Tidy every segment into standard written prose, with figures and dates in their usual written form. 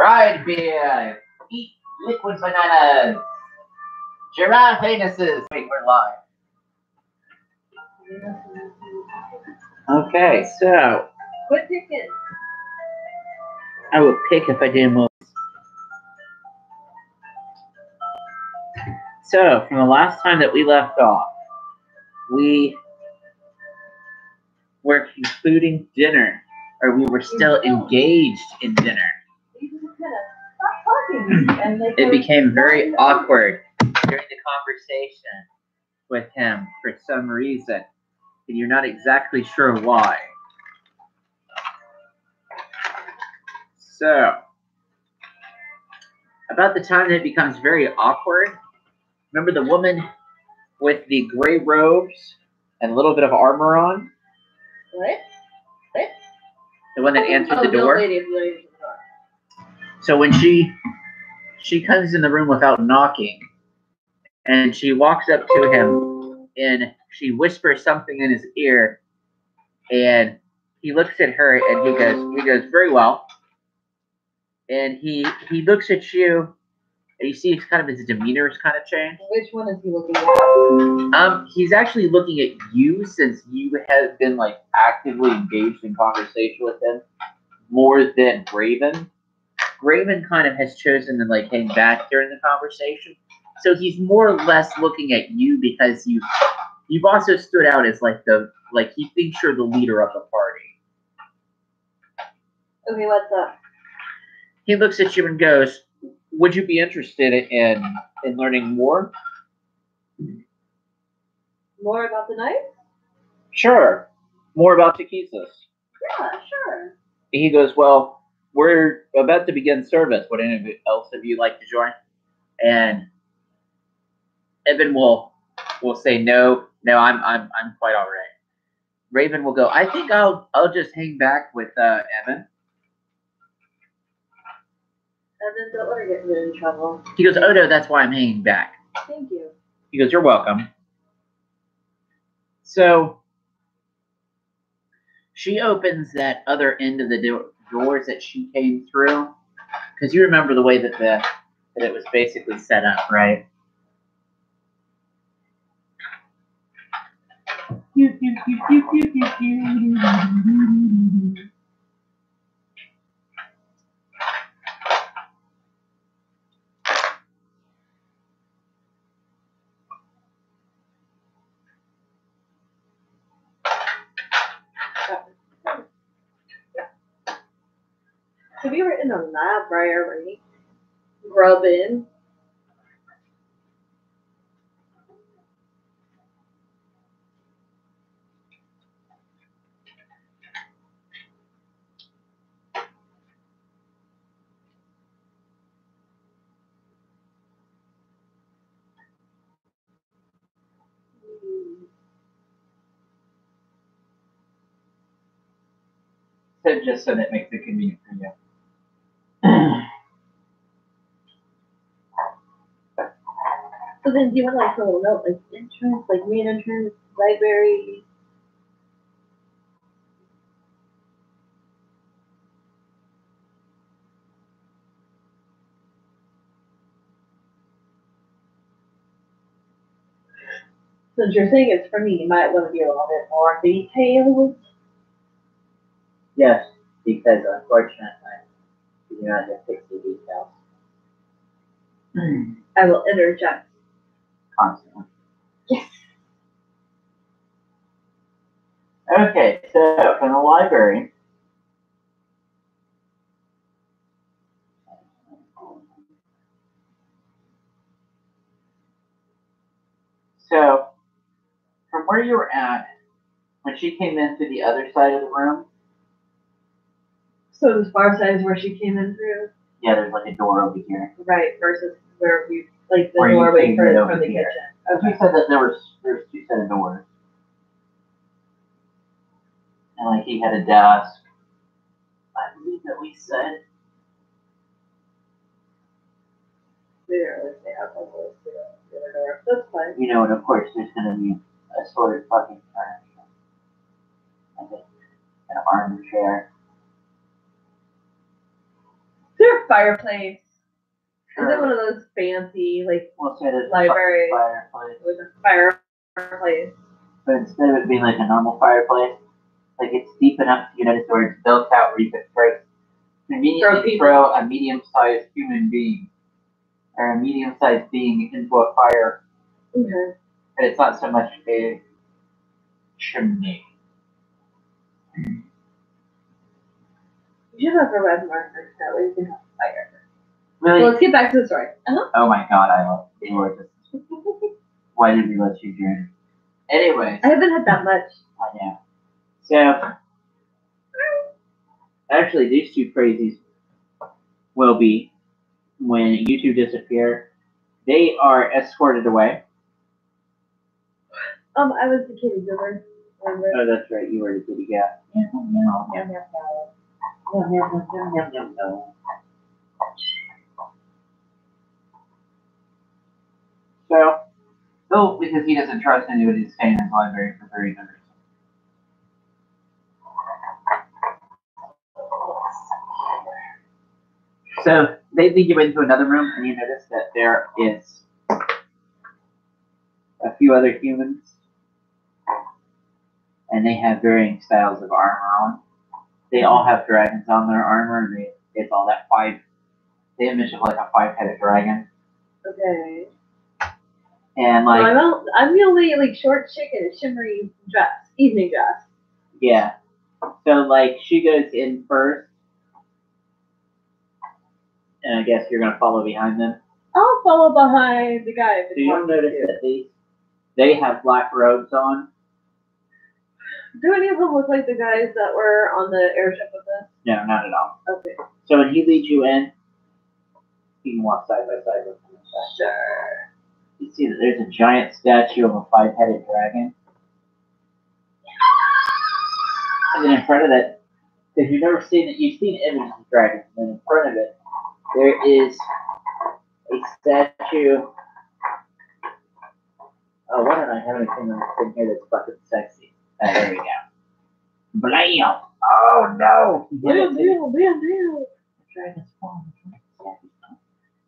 Fried beer. Eat liquid bananas. Giraffe anuses. Wait, we're live. Okay, so. Quit picking. I would pick if I didn't move. So, from the last time that we left off, we were concluding dinner, or we were still engaged in dinner. It became very awkward during the conversation with him for some reason, and you're not exactly sure why. So, about the time that it becomes very awkward, remember the woman with the gray robes and a little bit of armor on? What? The one that answered the door? Lady. So when she comes in the room without knocking, and she walks up to him, and she whispers something in his ear, and he looks at her, and he goes, very well. And he looks at you, and you see kind of his demeanor is kind of changed. Which one is he looking at? He's actually looking at you, since you have been like actively engaged in conversation with him more than Raven. Raven kind of has chosen to like hang back during the conversation, so he's more or less looking at you because you've also stood out as he thinks you're the leader of the party. Okay, what's up? He looks at you and goes, would you be interested in learning more? More about the knife? Sure. More about Takesis. Yeah, sure. He goes, well, we're about to begin service. Would any else of you like to join? And Evan will say, no, I'm quite all right. Raven will go, I think I'll just hang back with Evan. Evan, don't let her get me in trouble. He goes, oh no, that's why I'm hanging back. Thank you. He goes, you're welcome. So she opens that other end of the doors that she came through, because you remember the way that it was basically set up, right? Have you ever in a library rubbing? So just so that makes it convenient for you. So then do you want like a little note, like entrance, like main entrance, library? Since you're saying it's for me, you might want to be a little bit more detailed. Yes, because unfortunately, you do not have 60 details. I will interject. Constantly. Yes. Okay, so from the library. So, from where you were at, when she came in through the other side of the room. So the far side is where she came in through? Yeah, there's like a door over here. Right, versus where we, like the doorway from the kitchen. Okay. You said that there's two set of doors. And like he had a desk. I believe that we said. That's fine. You know, and of course there's gonna be assorted fucking furniture. Like an armchair. They're fireplace. Sure. Is it one of those fancy, like, We'll say there's library a fireplace. with a fireplace? But instead of it being like a normal fireplace, like it's deep enough to notice where it's built out where you could conveniently throw a medium-sized human being or a medium-sized being into a fire. Okay. But it's not so much a chimney. You should have a red marker, that way you can have fire. Really? So let's get back to the story. Oh my god, I love it. Why did we let you drink? Anyways. I haven't had that much. I know. So, actually, these two crazies will be, when you two disappear, they are escorted away. I was the kitty giver. Oh, that's right, you were the kitty cat. So, Bill, because he doesn't trust anybody to stay in his library for 30 minutes. So, they lead you into another room, and you notice that there is a few other humans, and they have varying styles of armor on. They all have dragons on their armor, and it's all that the image of like a 5-headed dragon. Okay. And like, so I'm the only like short chick in a shimmery dress, evening dress. Yeah. So like she goes in first, and I guess you're gonna follow behind them. I'll follow behind the guy. So you'll notice that they have black robes on. Do any of them look like the guys that were on the airship with us? No, not at all. Okay. So when he leads you in, you can walk side by side with him. Sure. You see that there's a giant statue of a 5-headed dragon. And then in front of it, if you've never seen it, you've seen images of dragons, and then in front of it, there is a statue. Oh, why don't I have anything on this thing here that's fucking sexy? There we go. Blam! Oh no! Damn. Dragon's falling.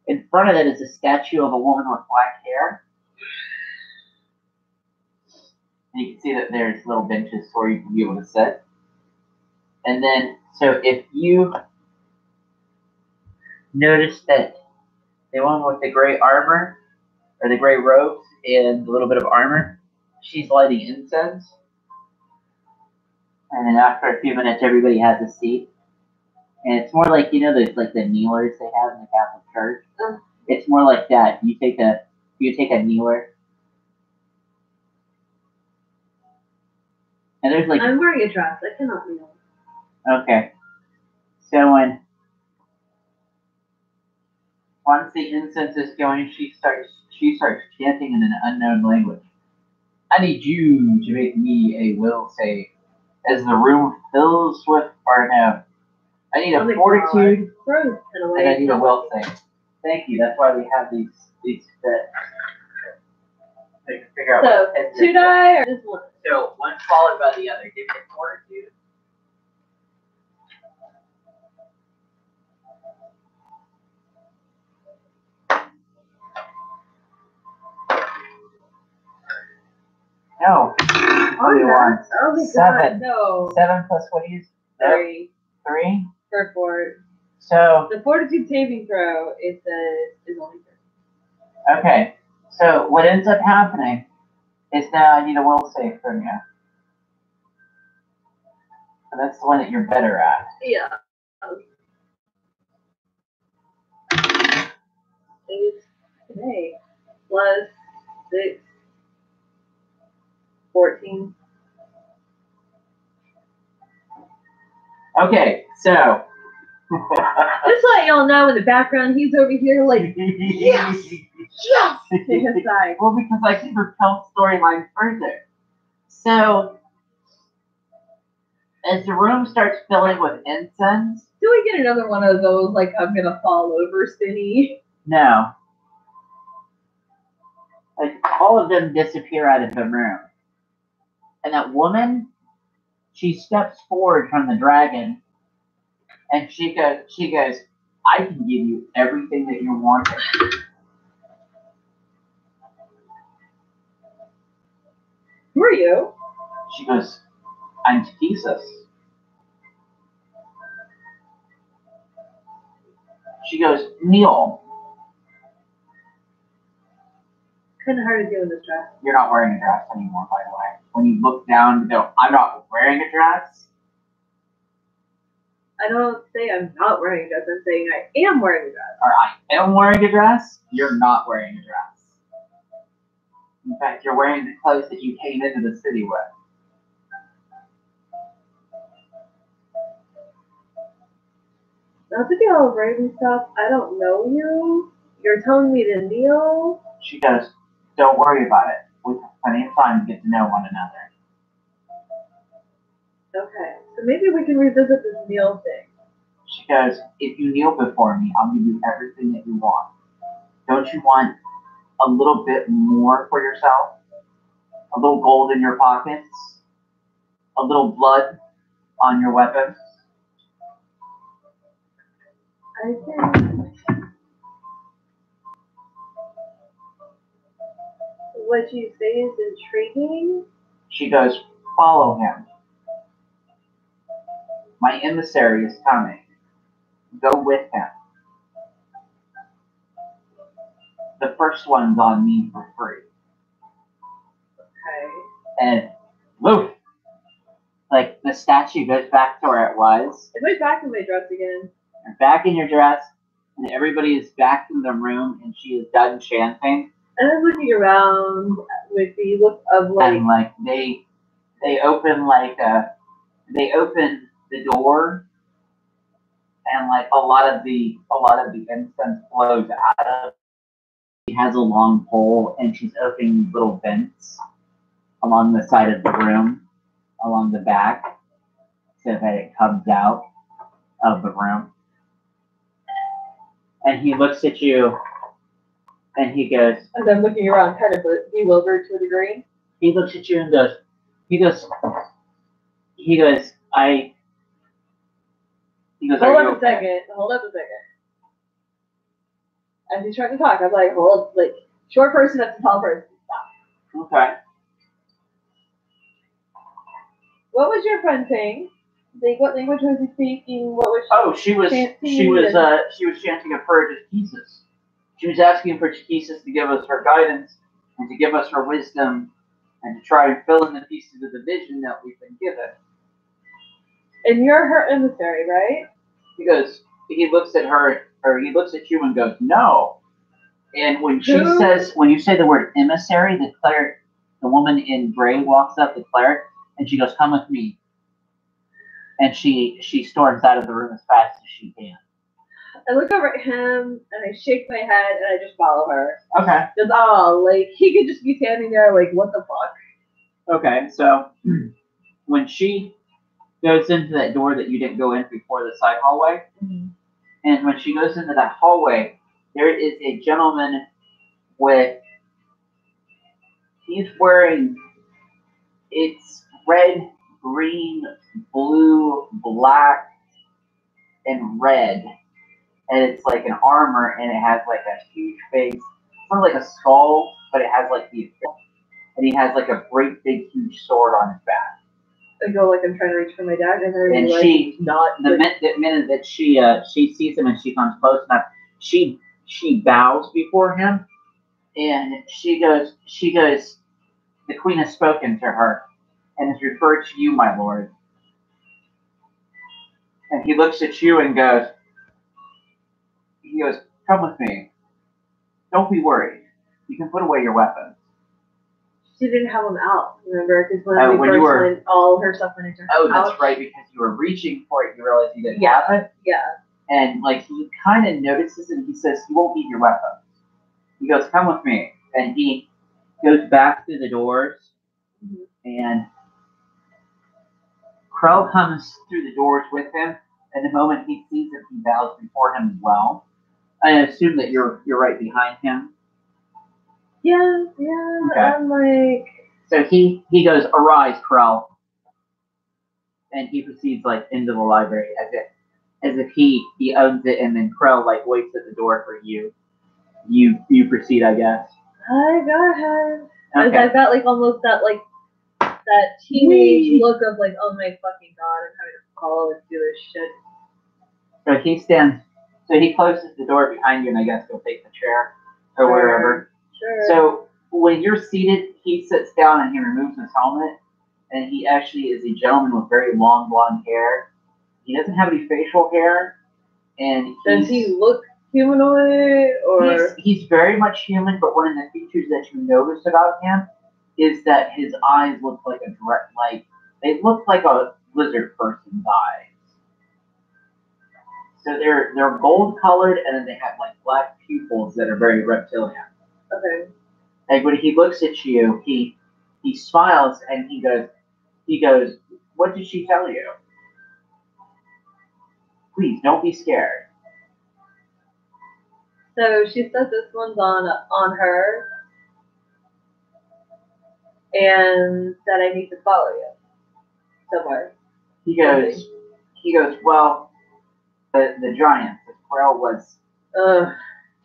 In front of it is a statue of a woman with black hair. And you can see that there's little benches where you can be able to sit. And then, so if you notice that the one with the gray armor, or the gray robes and a little bit of armor, she's lighting incense. And then after a few minutes, everybody has a seat. And it's more like, there's like the kneelers they have in the Catholic Church. It's more like that. You take a kneeler. And there's like... I'm wearing a dress. I cannot kneel. Okay. So once the incense is going, she starts chanting in an unknown language. I need you to make me a will save. As the room fills with, I need a fortitude, and I need a will save. Thank you. That's why we have these sets. So you can figure out. So 2 die or just 1? So one followed by the other. Give me fortitude. No. Oh my 7. God, no. 7 plus what do you use? 3. 3? For 4. So the fortitude saving throw is only 3. Okay. So what ends up happening is now I need a will save from you. So that's the one that you're better at. Yeah. 8 today plus 6. 14. Okay, so just to let y'all know in the background, he's over here like, yes, yes, to his side. Well, because I can propel storyline further. So as the room starts filling with incense. Do we get another one of those like I'm gonna fall over spinny? No. Like all of them disappear out of the room. And that woman, she steps forward from the dragon, and she goes, I can give you everything that you want. Who are you? She goes, I'm Jesus. She goes, kneel. Kind of hard to do in this dress. You're not wearing a dress anymore, by the way. When you look down and go, I'm not wearing a dress. I don't say I'm not wearing a dress. I'm saying I am wearing a dress. Or I am wearing a dress. You're not wearing a dress. In fact, you're wearing the clothes that you came into the city with. Not to be all brave and stuff. I don't know you. You're telling me to kneel. She goes, don't worry about it. We have plenty of time to get to know one another. Okay, so maybe we can revisit this kneel thing. She goes, if you kneel before me, I'll give you everything that you want. Don't you want a little bit more for yourself? A little gold in your pockets? A little blood on your weapons? I think what you say is intriguing. She goes, follow him. My emissary is coming. Go with him. The first one's on me for free. Okay. And woof! Like the statue goes back to where it was. It went back in my dress again. You're back in your dress, and everybody is back in the room, and she is done chanting. And I'm looking around with the look of like. And like they open the door, and like a lot of the incense flows out of. She has a long pole, and she's opening little vents along the side of the room, along the back, so that it comes out of the room. And he looks at you, and he goes. As I'm looking around, kind of bewildered to a degree. He looks at you and goes. Hold up a second. As he's trying to talk, I'm like, hold, like, short person up to tall person. Stop. Okay. What was your friend saying? Like, what language was he speaking? What was she was chanting a prayer to Jesus. She was asking for Jesus to give us her guidance and to give us her wisdom and to try and fill in the pieces of the vision that we've been given. And you're her emissary, right? He looks at her, or he looks at you and goes, no. And when when you say the word emissary, the cleric, the woman in gray walks up, the cleric, and she goes, come with me. And she storms out of the room as fast as she can. I look over at him and I shake my head and I just follow her. Okay. Because like he could just be standing there like, what the fuck? Okay, so when she goes into that door that you didn't go in before, the side hallway, and when she goes into that hallway, there is a gentleman he's wearing, it's red, green, blue, black, and red. And it's like an armor, and it has like a huge face. It's not like a skull, but it has like and he has like a great big huge sword on his back. I go like I'm trying to reach for my dad, and the minute that she sees him and she comes close enough, she bows before him, and she goes, the queen has spoken to her and has referred to you, my lord. And he looks at you and goes, come with me. Don't be worried. You can put away your weapons. She didn't have them out, remember? Because when all her stuff went into her house. That's right, because you were reaching for it, you realized you didn't have it. Yeah. And like he kind of notices and he says, you won't need your weapons. He goes, come with me. And he goes back through the doors, and Krell comes through the doors with him, and the moment he sees him, he bows before him as well. I assume that you're right behind him. Yeah, okay. I'm like. So he goes, arise, Krell, and he proceeds like into the library as as if he owns it, and then Krell like waits at the door for you. You proceed, I guess. I go ahead. Okay. I've got like almost that teenage look of like, oh my fucking god, I'm having to call and do this shit. So he stands. So he closes the door behind you, and I guess he'll take the chair or wherever. Sure. So when you're seated, he sits down and he removes his helmet, and he actually is a gentleman with very long blonde hair. He doesn't have any facial hair, and does he look humanoid or? He's very much human, but one of the features that you notice about him is that his eyes look like they look like a lizard person's eyes. So they're gold colored, and then they have like black pupils that are very reptilian. Okay. Like when he looks at you, he smiles and he goes, "What did she tell you? Please don't be scared." So she said this one's on her, and that I need to follow you somewhere. He goes, "Well, the giant, the Krell was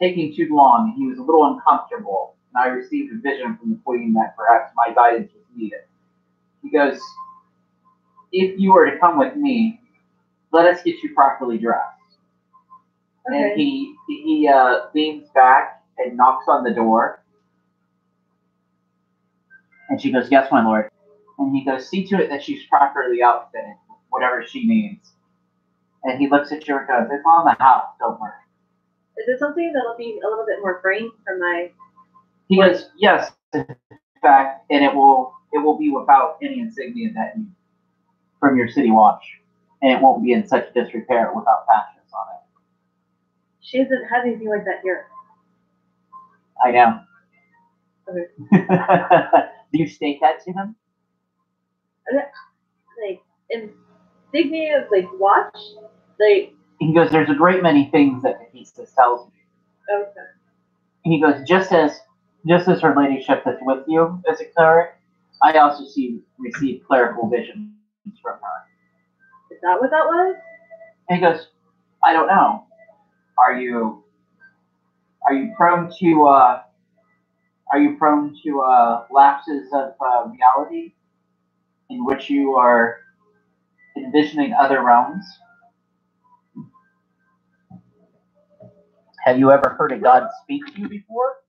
taking too long, and he was a little uncomfortable, and I received a vision from the Queen that perhaps my guidance was needed." He goes, "If you were to come with me, let us get you properly dressed." Okay. And he leans back and knocks on the door. And she goes, "Yes, my lord." And he goes, "See to it that she's properly outfitted, whatever she needs." And he looks at you and goes, "It's on the house, don't worry." Is it something that'll be a little bit more framed for my? He goes, "Yes, in fact, and it will be without any insignia that you from your city watch, and it won't be in such disrepair without patches on it." She doesn't have anything like that here. I know. Okay. Do you state that to him? Like insignia, like watch, like. He goes, "There's a great many things that the priestess tells me." Okay. And he goes, just as her ladyship is with you as a cleric, I also receive clerical visions from her. Is that what that was? And he goes, "I don't know. Are you prone to lapses of reality in which you are envisioning other realms? Have you ever heard a god speak to you before?"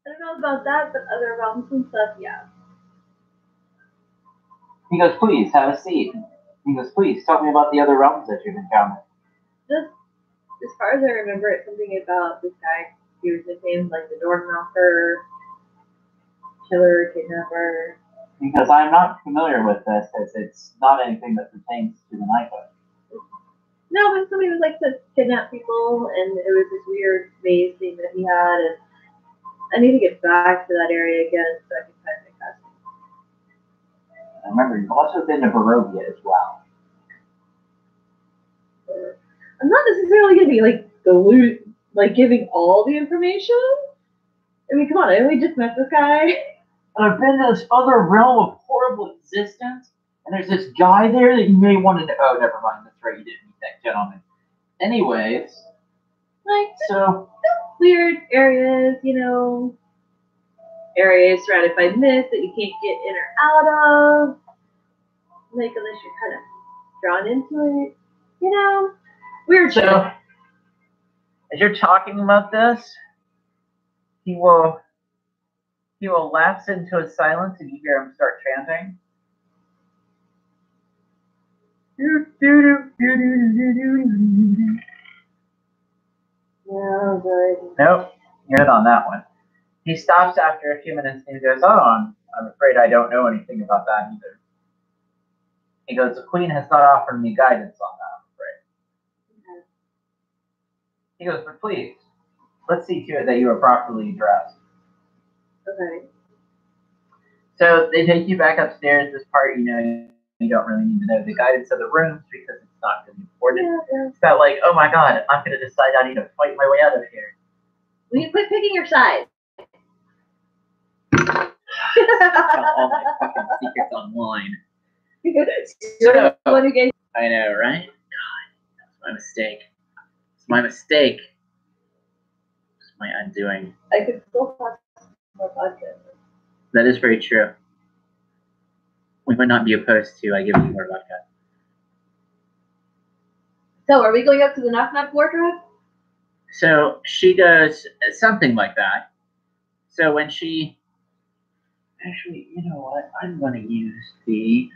I don't know about that, but other realms and stuff, yeah. He goes, "Please have a seat." He goes, "Please tell me about the other realms that you've encountered." Just as far as I remember, it's something about this guy. He was nicknamed like the door knocker, killer, kidnapper. Because I'm not familiar with this, as it's not anything that pertains to the knighthood. No, but somebody was like to kidnap people, and it was this weird maze thing that he had, and I need to get back to that area again so I can find my cousin. And remember, you've also been to Barovia as well. I'm not necessarily going to be like giving all the information. I mean, come on, I only just met this guy. And I've been to this other realm of horrible existence, and there's this guy there that you may want to know. Oh, never mind, that's right, you didn't meet that gentleman. Anyways, so weird areas, areas surrounded by mist that you can't get in or out of, like unless you're kind of drawn into it, weird shit. So, as you're talking about this, he will lapse into a silence, and you hear him start chanting. Yeah, good. Nope, you're good on that one. He stops after a few minutes and he goes, "Oh, I'm afraid I don't know anything about that either." He goes, "The Queen has not offered me guidance on that, I'm afraid." Okay. He goes, "But please, let's see to it that you are properly dressed." Okay. So they take you back upstairs. This part, you don't really need to know the guidance of the rooms because it's not really important. Yeah. It's about like, oh my god, I'm going to decide I need to fight my way out of here. Will you quit picking your side? Tell all my fucking secrets online. You're the one who gave. I know, right? God, My mistake. It's my mistake. It's my undoing. I could still talk more podcast. That is very true. We would not be opposed to I give you more vodka. So, are we going up to the knock knock wardrobe? So she does something like that. So when she... Actually, you know what? I'm going to use the...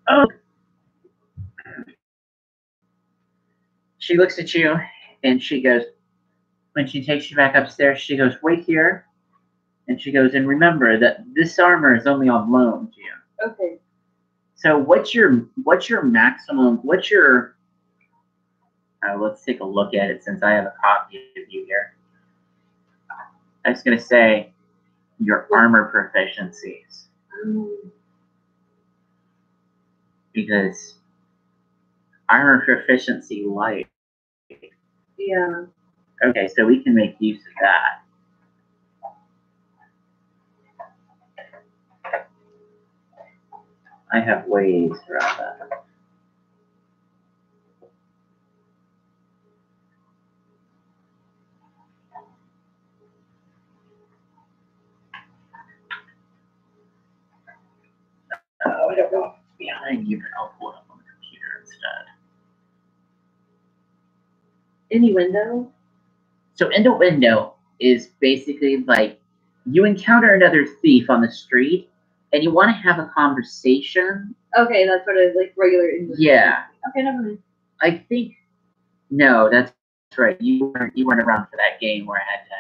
Oh! She looks at you and she goes... When she takes you back upstairs, she goes, wait here. And she goes, and remember that this armor is only on loan to you. Okay. So what's your maximum, what's your... let's take a look at it since I have a copy of you here. I was going to say your armor proficiencies. Because armor proficiency light. Yeah. Okay, so we can make use of that. I have ways around that. I don't know if it's behind you, but I'll pull it up on the computer instead. Any window? So in the window is basically like you encounter another thief on the street and you want to have a conversation. Okay, that's sort of like regular English. Yeah. Okay, never mind. I think no, that's right. You weren't around for that game where I had to,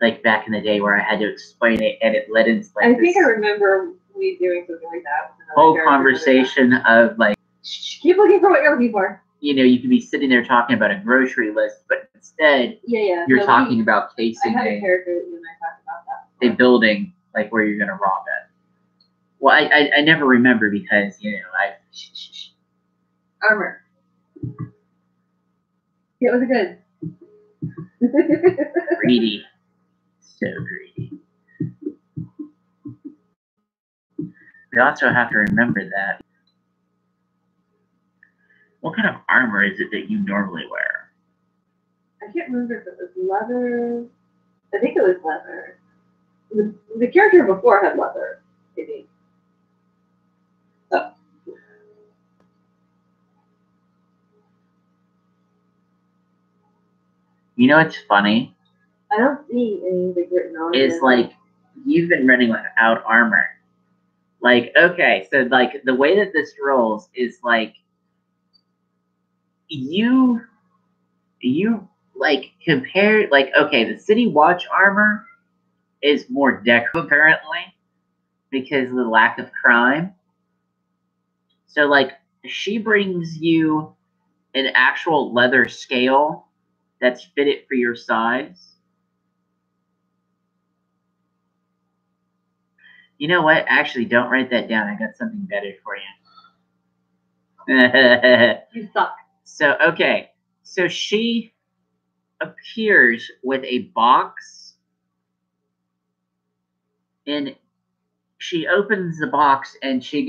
like back in the day where I had to explain it and it led into like I think I remember we doing something like that. Whole conversation of like keep looking for what you're looking for. You know, you could be sitting there talking about a grocery list, but instead you're talking about casing I had a character that you and I talked about that. A building, like where you're going to rob it. Well, I never remember because, you know, Armor. It was good. Greedy. So greedy. We also have to remember that. What kind of armor is it that you normally wear? I can't remember if it was leather. I think it was leather. The character before had leather, I think. Oh. You know what's funny? I don't see anything written on it. It's like you've been running without armor. Like, okay, so like the way that this rolls is like you like compare like okay, the city watch armor is more deco apparently because of the lack of crime. So like she brings you an actual leather scale that's fitted for your size. You know what? Actually, don't write that down. I got something better for you. You suck. So, okay. So she appears with a box and she opens the box and she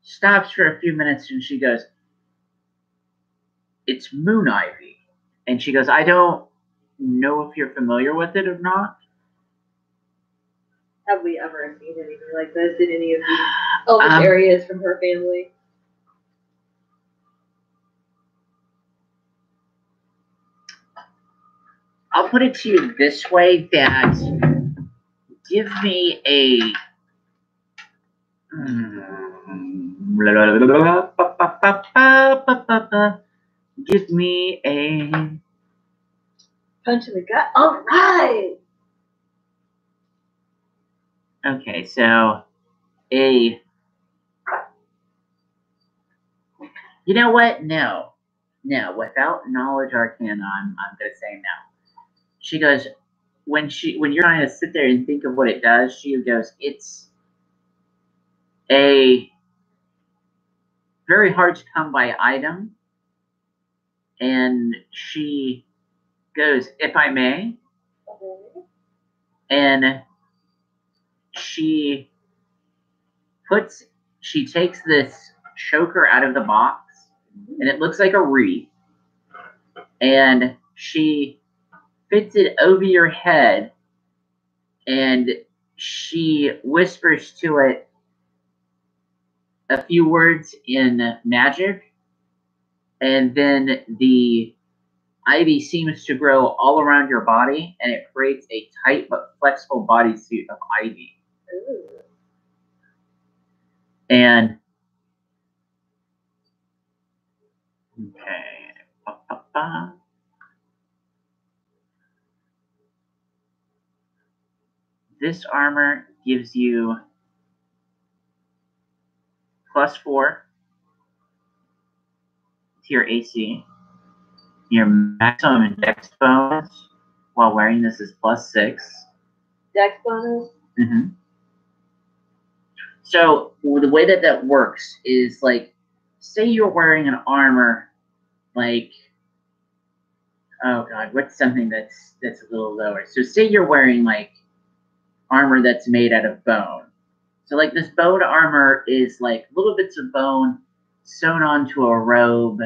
stops for a few minutes and she goes, it's moon ivy. And she goes, I don't know if you're familiar with it or not. Have we ever seen anything like this in any of these elvish areas from her family? I'll put it to you this way that give me a give me a punch in the gut. All right. Okay, so you know what? No, without knowledge arcana, I'm gonna say no. She goes when you're trying to sit there and think of what it does. She goes, it's a very hard to come by item, and she goes, if I may, and she puts she takes this choker out of the box, and it looks like a wreath, and she fits it over your head, and she whispers to it a few words in magic, and then the ivy seems to grow all around your body, and it creates a tight but flexible bodysuit of ivy. Ooh. And this armor gives you +4 to your AC. Your maximum dex bonus while wearing this is +6. Dex bonus? Mm-hmm. So the way that works is, like, say you're wearing an armor, like, oh god, what's something that's a little lower? So say you're wearing, like, armor that's made out of bone. So, like, this bone armor is, like, little bits of bone sewn onto a robe,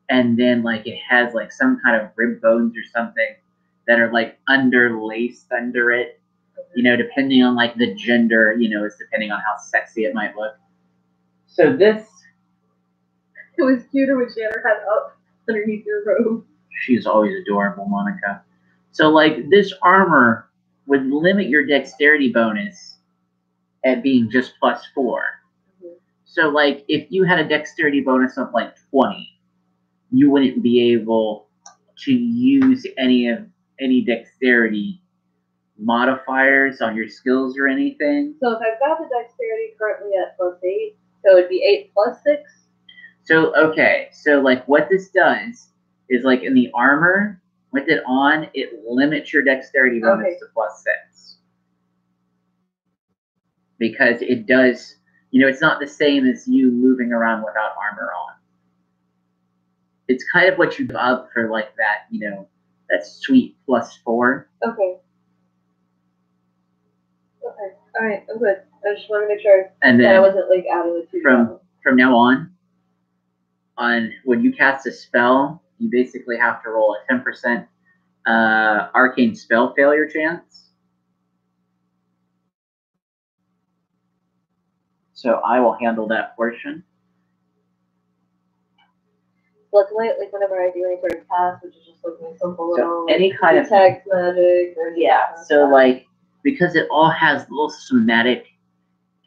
and then, like, it has, like, some kind of rib bones or something that are, like, underlaced under it. You know, depending on, like, the gender, you know, it's depending on how sexy it might look. So this... It was cuter when she had her head up underneath your robe. She's always adorable, Monica. So, like, this armor would limit your dexterity bonus at being just +4. Mm-hmm. So, like, if you had a dexterity bonus of, like, 20, you wouldn't be able to use any dexterity modifiers on your skills or anything. So if I've got the dexterity currently at +8, so it'd be 8 + 6? So, okay, so, like, what this does is, like, in the armor, with it on, it limits your dexterity bonus to +6. Because it does, you know, it's not the same as you moving around without armor on. It's kind of what you give up for, like, that, you know, that sweet +4. Okay. Okay. All right. I'm good. I just want to make sure and then that I wasn't, like, adding the 2 from now on when you cast a spell, you basically have to roll a 10% arcane spell failure chance. So I will handle that portion. Luckily, like, whenever I do any sort of cast, which is just like simple little, so any kind of text magic or so like, because it all has little somatic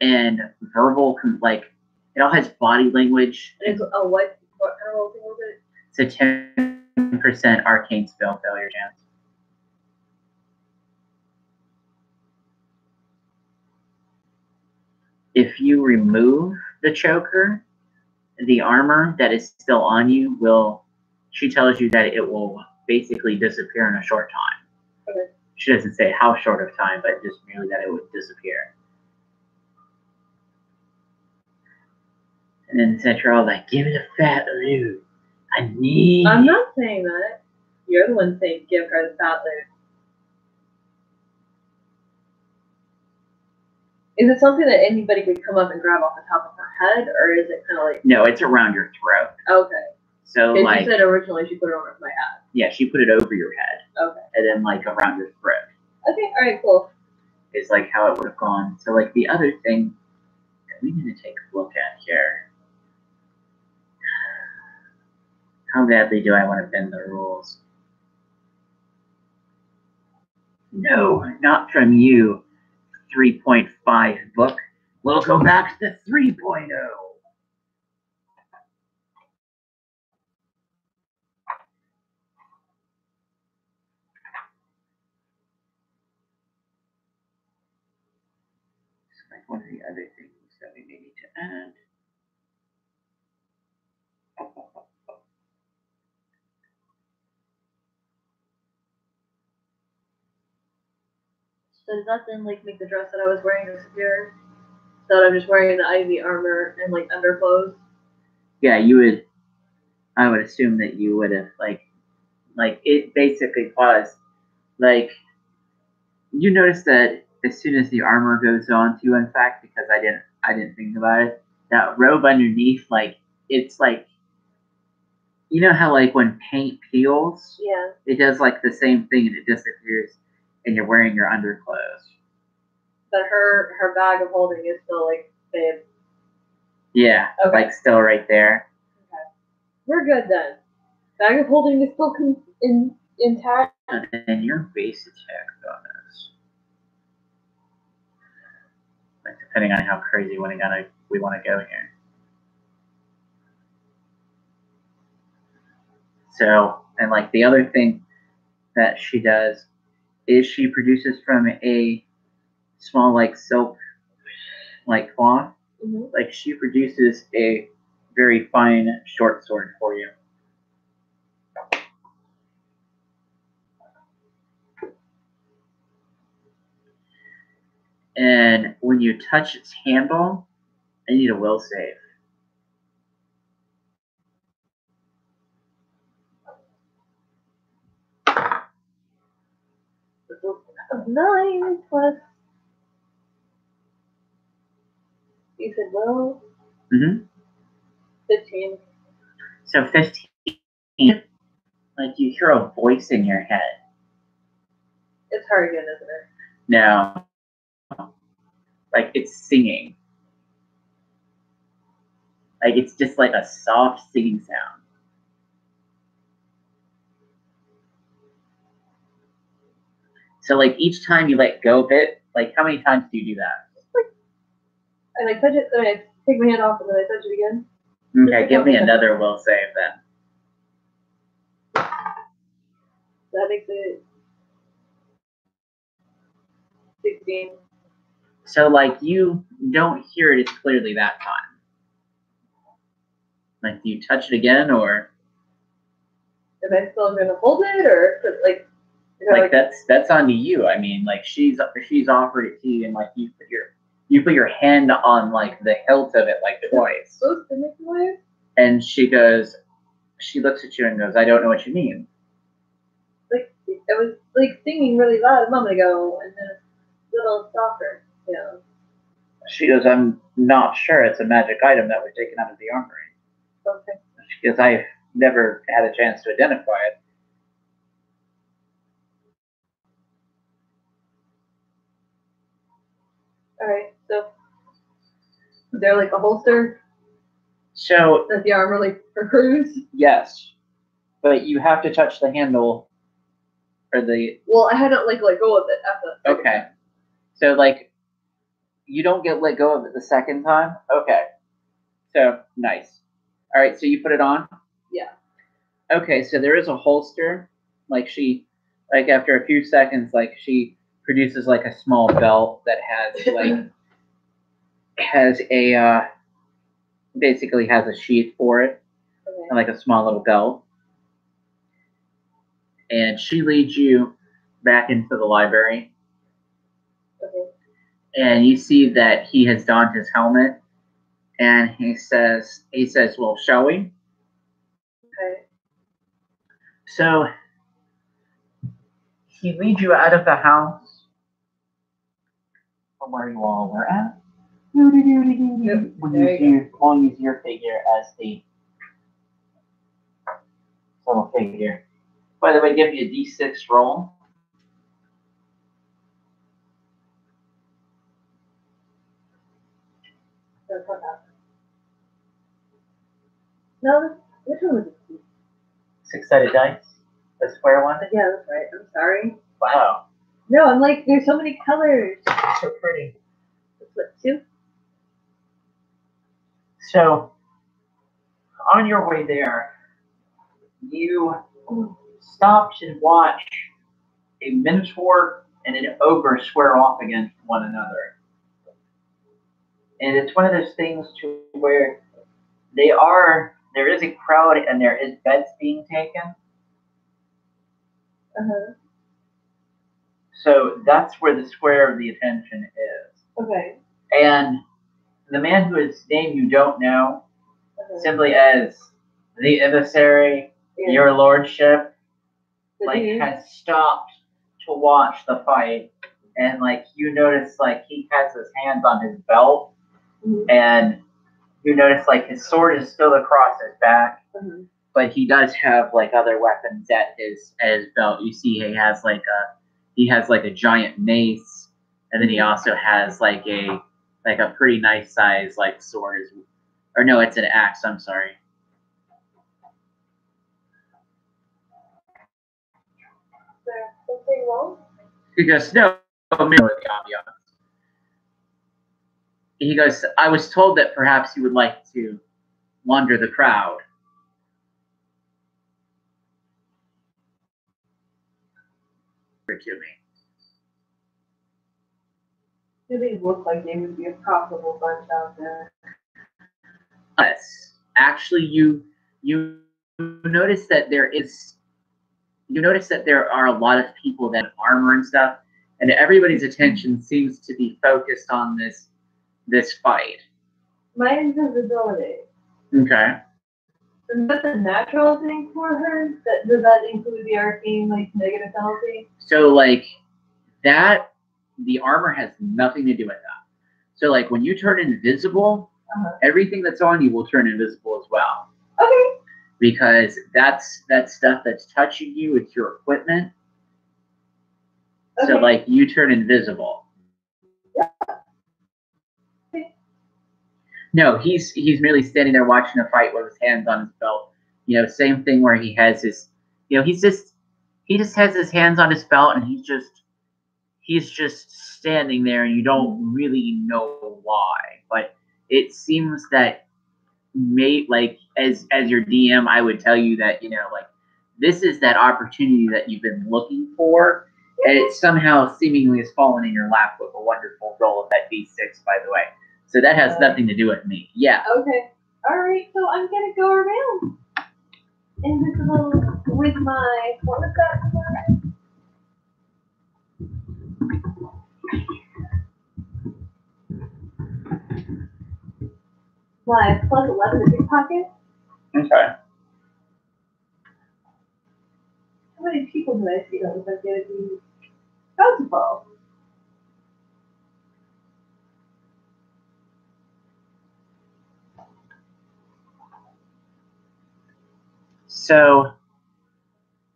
and verbal, like, it all has body language. And it's what kind of roll thing was it? It's a 10% arcane spell failure chance. If you remove the choker, the armor that is still on you she tells you that it will basically disappear in a short time. Okay. She doesn't say how short of time, but just merely that it would disappear. And then Central, like, give it a fat loot. I'm not saying that. You're the one saying give her the fat loot. Is it something that anybody could come up and grab off the top of her head, or is it kind of like... No, it's around your throat. Okay. So, like... you said originally she put it over my head. Yeah, she put it over your head. Okay. And then, like, around your throat. Okay, alright, cool. Is, like, how it would have gone. So, like, the other thing that we need to take a look at here. How badly do I want to bend the rules? No, not from you. 3.5 book. We'll go back to 3.0. Like, one of the other things that we may need to add. So does that then, like, make the dress that I was wearing disappear? So I'm just wearing the ivy armor and, like, underclothes? Yeah, I would assume that you would have, like, it basically was, like, you notice that as soon as the armor goes on to you, in fact, because I didn't think about it, that robe underneath, like, it's like, you know how like when paint peels, Yeah. it does like the same thing and it disappears, and you're wearing your underclothes. But her bag of holding is still like babe. Yeah, Okay. like still right there. Okay. We're good then. Bag of holding is still intact. And then your base attack bonus, like depending on how crazy we want to go here. So, and like the other thing that she does is she produces from a small like silk like cloth, like she produces a very fine short sword for you. And when you touch its handle, I need a will save. Of 9 plus. You said will? 15. So 15, like you hear a voice in your head. It's Harrigan, isn't it? No. Like it's singing. Like it's just like a soft singing sound. So like each time you let go of it, like how many times do you do that? I like touch it, then I take my hand off, and then I touch it again. Okay, give me another will save then. That makes it 16. So like you don't hear it as clearly that time. Like do you touch it again, or Am I still gonna hold it, or like? Like that's on to you. I mean, like she's offered it to you, and like you put your hand on like the hilt of it like twice. Supposed to make noise? And she looks at you and goes, "I don't know what you mean." Like it was like singing really loud a moment ago, and then a little softer. You know. She goes, "I'm not sure. It's a magic item that was taken out of the armory." Okay. She goes, "I've never had a chance to identify it." All right. So is there like a holster? So Does the armor like for cruise? Yes, but you have to touch the handle for the. Well, I had to like let go of it after. Okay, so like you don't get let go of it the second time. Okay, so nice. All right, so you put it on. Yeah. Okay, so there is a holster. Like after a few seconds, like she produces like a small belt that has a basically has a sheath for it, Okay. and like a small little belt. And she leads you back into the library. Okay. And you see that he has donned his helmet, and he says, "Well, shall we?" Okay. So he leads you out of the house from where you all were at. We'll use your figure as the little figure. By the way, give me a d6 roll. No, which one was it? 6-sided dice. The square one. Yeah, that's right. I'm sorry. Wow. No, I'm like, there's so many colors. So pretty. What, 2? So on your way there, you stop to watch a minotaur and an ogre square off against one another. And it's one of those things to where there is a crowd and there is bets being taken. Uh-huh. So that's where the square of the attention is. Okay. And the man whose name you don't know, simply as the emissary, your lordship, has stopped to watch the fight. And you notice he has his hands on his belt, and You notice like his sword is still across his back, but he does have like other weapons at his belt. You see, he has like a giant mace, and then he also has like a pretty nice size like sword, or no, it's an axe. I'm sorry. Is there something wrong? He goes, no, the ambiance. He goes, I was told that perhaps you would like to wander the crowd. To me. Do they look like they would be a profitable bunch out there? Yes. Actually, you notice that there are a lot of people that have armor and stuff, and everybody's attention seems to be focused on this fight. My invisibility. Okay. Is that a natural thing for her? Does that include the arcane like negative penalty? So like that, the armor has nothing to do with that. So like when you turn invisible, everything that's on you will turn invisible as well. Okay. Because that's stuff that's touching you. It's your equipment. Okay. So like you turn invisible. Yeah. Okay. No, he's merely standing there watching a fight with his hands on his belt. You know, same thing where he has his, you know, he just has his hands on his belt, and he's just standing there, and you don't really know why. But it seems that like as your DM, I would tell you that, you know, like this is that opportunity that you've been looking for, and it somehow seemingly has fallen in your lap with a wonderful roll of that D6, by the way. So that has nothing to do with me. Yeah. Okay. All right. So I'm gonna go around invisible with my what was that? My plus 11 to pickpocket. Okay. How many people do I see that look like they would be bountiful? So,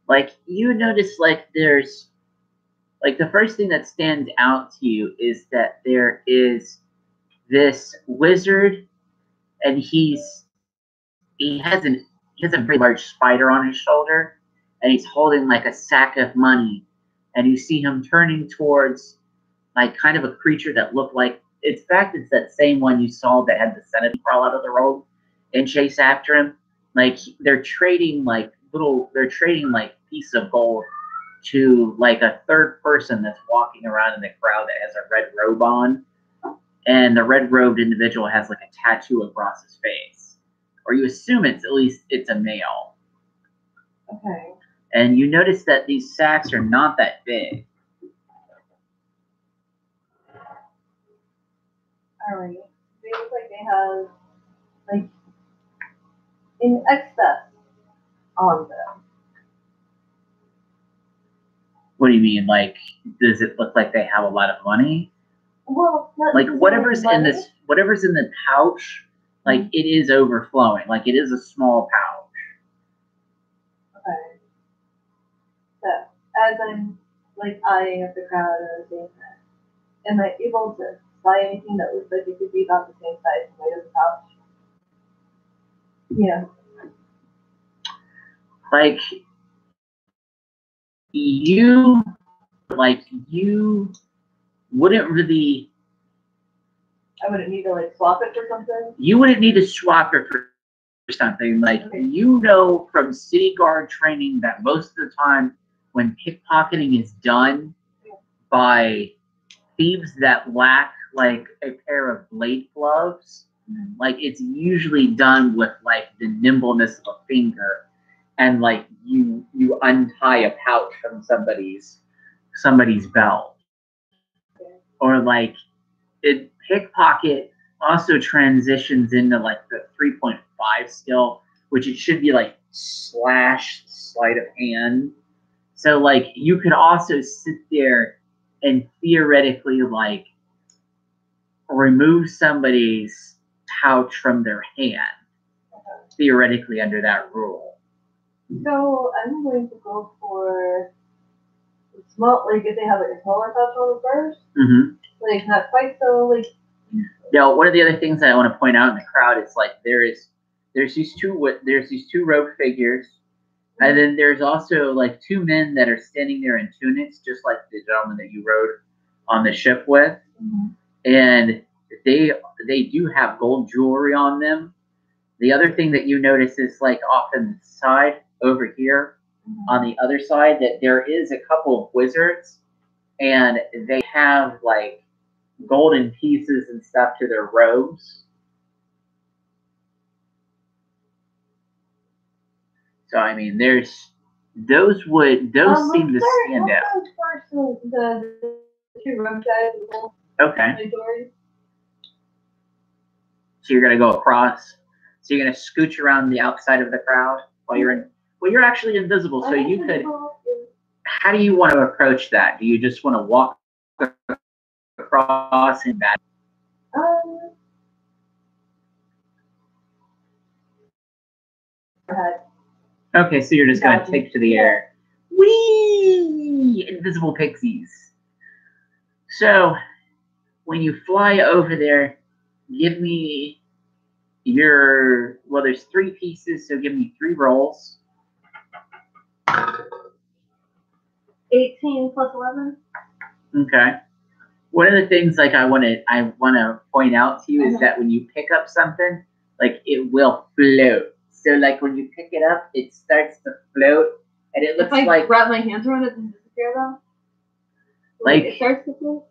like, you notice, like, there's, like, the first thing that stands out to you is that there is this wizard, and he has a very large spider on his shoulder, and he's holding, like, a sack of money, and you see him turning towards, like, kind of a creature that looked like, in fact, it's that same one you saw that had the centipede crawl out of the road and chase after him. Like, they're trading pieces of gold to like a third person that's walking around in the crowd that has a red robe on, and the red robed individual has like a tattoo across his face, or you assume it's a male. Okay. And you notice that these sacks are not that big. All right. They look like they have like in excess on them. What do you mean? Like, does it look like they have a lot of money? Well, like whatever's in the pouch, like it is overflowing. Like it is a small pouch. Okay. So as I'm like eyeing up the crowd and seeing that, am I able to buy anything that looks like it could be about the same size as the pouch? Yeah. Like you wouldn't really. I wouldn't need to like swap it for something. You wouldn't need to swap it for something. Like you know from city guard training that most of the time when pickpocketing is done by thieves that lack like a pair of blade gloves, like it's usually done with like the nimbleness of a finger, and like you untie a pouch from somebody's belt, or like it pickpocket also transitions into like the 3.5 skill, which it should be like slash sleight of hand. So like you could also sit there and theoretically like remove somebody's pouch from their hand, theoretically under that rule. So I'm going to go for small, like if they have like a smaller pouch on them first, like not quite so like. Now, one of the other things that I want to point out in the crowd is like there's these two rogue figures, and then there's also like two men that are standing there in tunics, just like the gentleman that you rode on the ship with, and they do have gold jewelry on them. The other thing that you notice is like off on the side over here, on the other side, that there is a couple of wizards, and they have like golden pieces and stuff to their robes. So I mean, those seem to stand out. The two rogue guys. Okay. So you're gonna go across. So you're gonna scooch around the outside of the crowd while you're in. Well, you're actually invisible, so you could. How do you want to approach that? Do you just want to walk across and back? Okay, so you're just going to take to the air. Whee! Invisible pixies. So, when you fly over there, give me your... Well, there's 3 pieces, so give me 3 rolls. 18 plus 11. Okay. One of the things like I want to point out to you is that when you pick up something, like it will float. So like when you pick it up, it starts to float, and it looks like. If I wrap my hands around it and disappear though. Like it starts to float,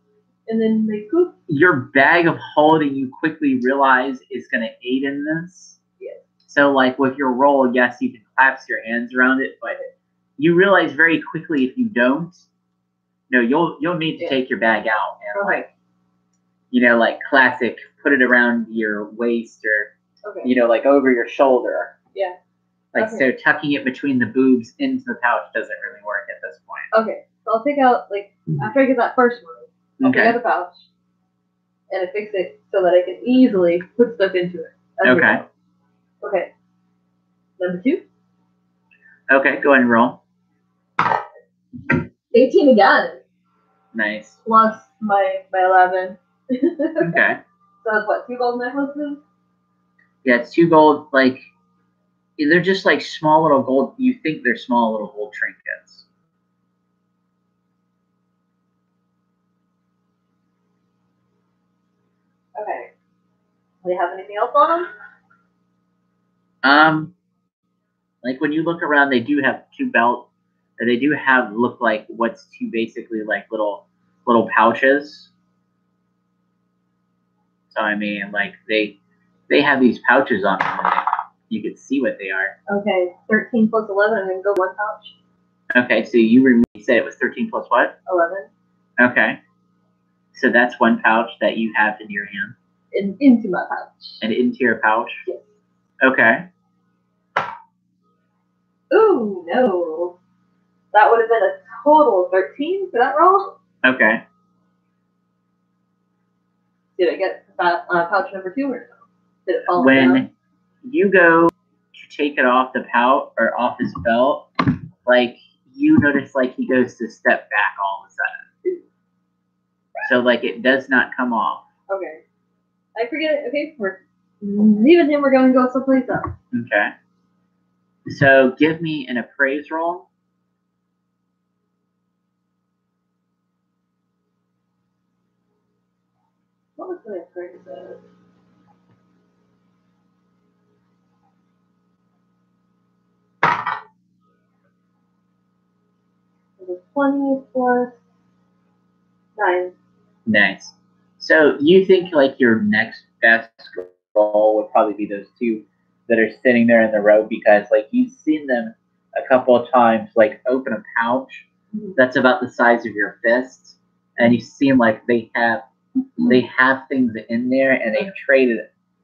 and then they poof. Your bag of holding, you quickly realize is going to aid in this. Yes. So like with your roll, yes, you can clasp your hands around it, but you realize very quickly if you don't. No, you'll need to take your bag out and like, like classic, put it around your waist or, like over your shoulder. Yeah. Like so, tucking it between the boobs into the pouch doesn't really work at this point. Okay, so I'll take out after I get that first one, I'll take out the pouch and fix it so that I can easily put stuff into it. Okay. Okay. Number 2. Okay, go ahead and roll. 18 again. Nice. Plus my 11. Okay. So that's what, 2 gold necklaces? Yeah, it's 2 gold, like, they're just like small little gold, you think they're small little gold trinkets. Okay. Do they have anything else on them? Like when you look around, they do have 2 belts, or they do have look like what's 2 basically like little pouches. So I mean, like they have these pouches on them. You can see what they are. Okay, 13 plus 11, and then go 1 pouch. Okay, so you said it was 13 plus what? 11. Okay. So that's 1 pouch that you have in your hand. Into my pouch. And into your pouch? Yes. Okay. Ooh, no. That would have been a total of 13 for that roll. Okay. Did I get pouch number 2 or no? Did it fall down? When you go to take it off the pouch or off his belt, like you notice like he goes to step back all of a sudden. So like it does not come off. Okay. I forget it. Okay, we're leaving him. We're going to go someplace else. Okay. So give me an appraise roll. What was the appraise? It was 20 plus 9. Nice. So you think like your next best roll would probably be those 2 that are sitting there in the row, because like you've seen them a couple of times like open a pouch that's about the size of your fist, and you see them like they have things in there, and they've traded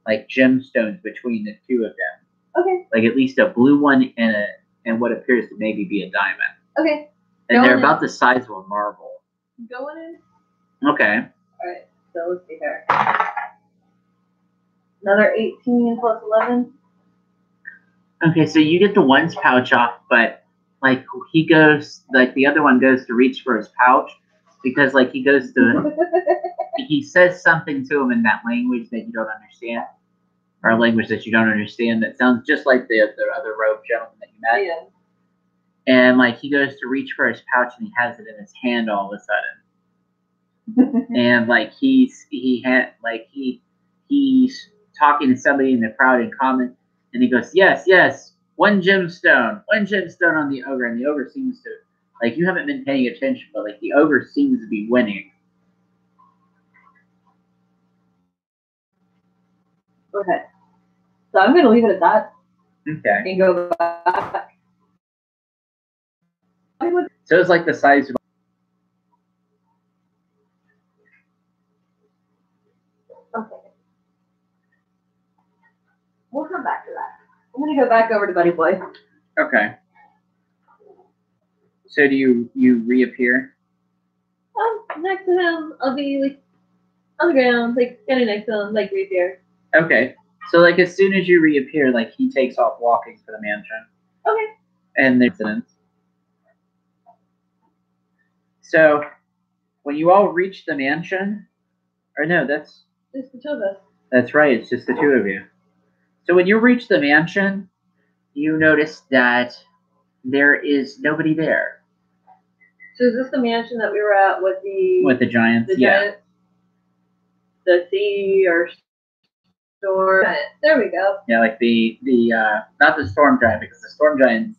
like gemstones between the 2 of them. Okay. Like at least a blue one and what appears to maybe be a diamond. Okay. And they're about the size of a marble. Going in. Okay. All right. So let's see here. Another 18 plus 11. Okay, so you get the one's pouch off, but like he goes, like the other one goes to reach for his pouch because like he goes to, he says something to him in that language that you don't understand, or a language that you don't understand that sounds just like the other robe gentleman that you met. Yeah. And like he goes to reach for his pouch and he has it in his hand all of a sudden. And like he's talking to somebody in the crowd in common, and he goes, yes, one gemstone on the ogre, and the ogre seems to, like, you haven't been paying attention, but like the ogre seems to be winning. Okay, so I'm gonna leave it at that. Okay. And go back. So it's like the size of. Okay. We'll come back to that. I'm gonna go back over to Buddy Boy. Okay. So do you reappear? Next to him, I'll be like on the ground, like standing next to him, like reappear. Okay. So like as soon as you reappear, like he takes off walking to the mansion. Okay. And the incidents. So when you all reach the mansion, or no, that's just the two of us. That's right, it's just the two of you. So when you reach the mansion, you notice that there is nobody there. So is this the mansion that we were at with the giants? Giants? The sea or storm? There we go. Yeah, like the not the storm giant, because the storm giant's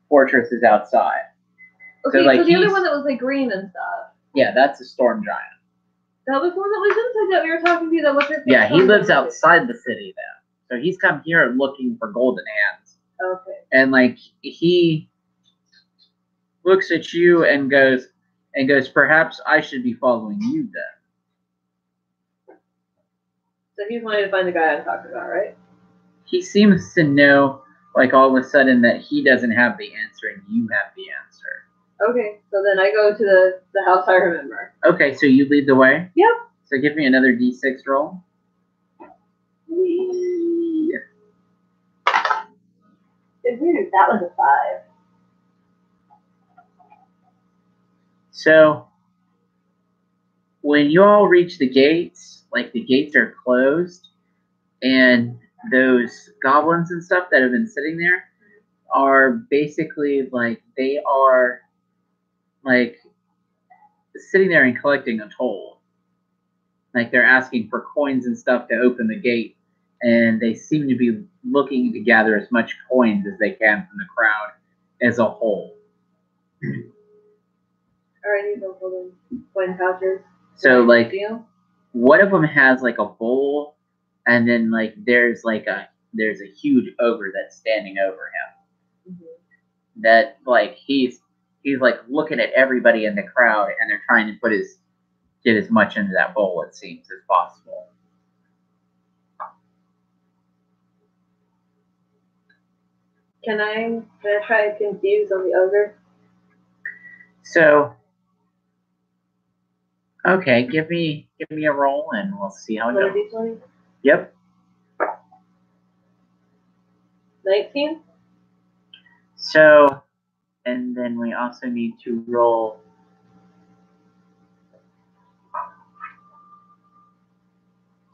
fortress is outside. Okay, so, like, so the other one that was like green and stuff. Yeah, that's a storm giant. That was the one that was inside that we were talking to. That was your. Yeah, he lives outside the city though, so he's come here looking for golden hands. Okay. And like he looks at you and goes, perhaps I should be following you then. So he's wanting to find the guy I'm talking about, right? He seems to know, like, all of a sudden that he doesn't have the answer and you have the answer. Okay, so then I go to the house I remember. Okay, so you lead the way? Yep. So give me another D6 roll. That was a 5. So when you all reach the gates, like the gates are closed, and those goblins and stuff that have been sitting there are basically like, they are like sitting there and collecting a toll. Like they're asking for coins and stuff to open the gate, and they seem to be looking to gather as much coins as they can from the crowd as a whole. Alright, these are golden coin pouches. So like, one of them has like a bowl, and then like there's a huge ogre that's standing over him. Mm-hmm. That like he's like looking at everybody in the crowd, and they're trying to get as much into that bowl, it seems, as possible. Can I try to confuse on the ogre? So, okay, give me a roll, and we'll see how it goes. D20? Yep. 19. So, and then we also need to roll.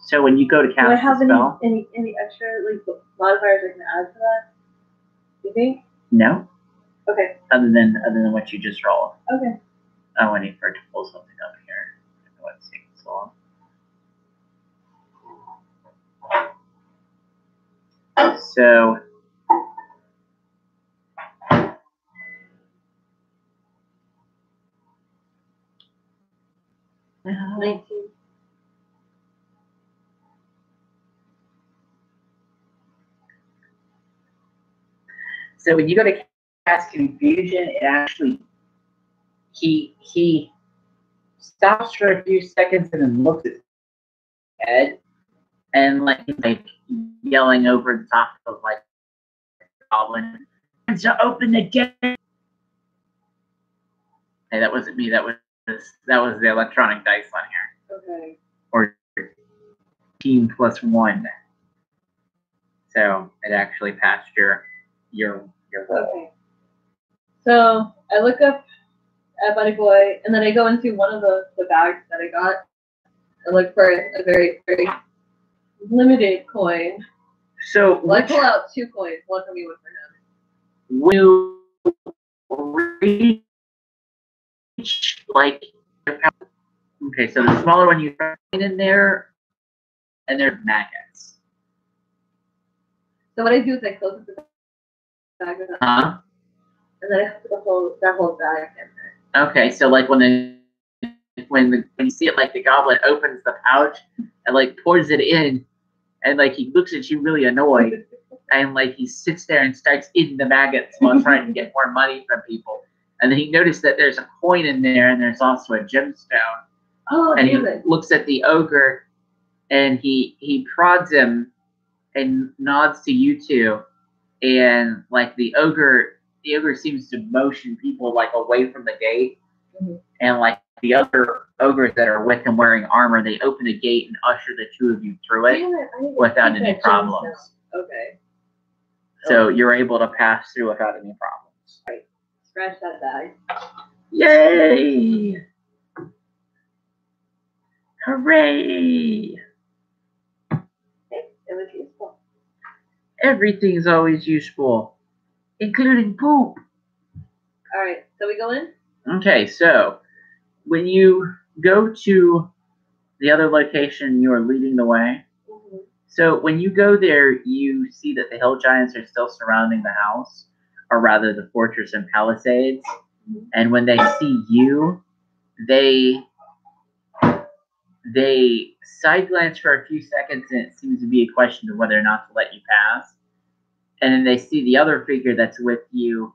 So when you go to cast do I have the spell, any extra like modifiers I can add to that? You think? No. Okay. Other than what you just rolled. Okay. I need for it to pull something up here. I don't know what's taking so long. So. Uh, 19. So when you go to cast confusion, it actually he stops for a few seconds and then looks at his head and like yelling over the top of like goblin to open the gate. Hey, that wasn't me. That was the electronic dice on here. Okay. Or team plus 1. So it actually passed your roll. Okay. So I look up at Buddy Boy, and then I go into one of the bags that I got and look for a very, very limited coin. So I pull out 2 coins, one for me, one for him. Will reach like okay, so the smaller one you find in there, and they're maggots. So what I do is I close the bag with Huh? and then I have to hold that whole bag in there. Okay, so like when you see it, like the goblin opens the pouch and like pours it in, and like he looks at you really annoyed, and like he sits there and starts eating the maggots while trying to get more money from people. And then he noticed that there's a coin in there, and there's also a gemstone. Oh, and he damn it. looks at the ogre, and he prods him and nods to you two, and like the ogre seems to motion people like away from the gate, and like the other ogres that are with him wearing armor, they open the gate and usher the two of you through it without any problems. Okay. So you're able to pass through without any problems. Right. Scratch that bag. Yay! Hooray! It was useful. Everything's always useful, including poop. Alright, so we go in? Okay, so when you go to the other location, you are leading the way. Mm-hmm. So when you go there, you see that the hill giants are still surrounding the house, or rather the fortress and palisades. Mm-hmm. And when they see you, they side glance for a few seconds, and it seems to be a question of whether or not to let you pass. And then they see the other figure that's with you,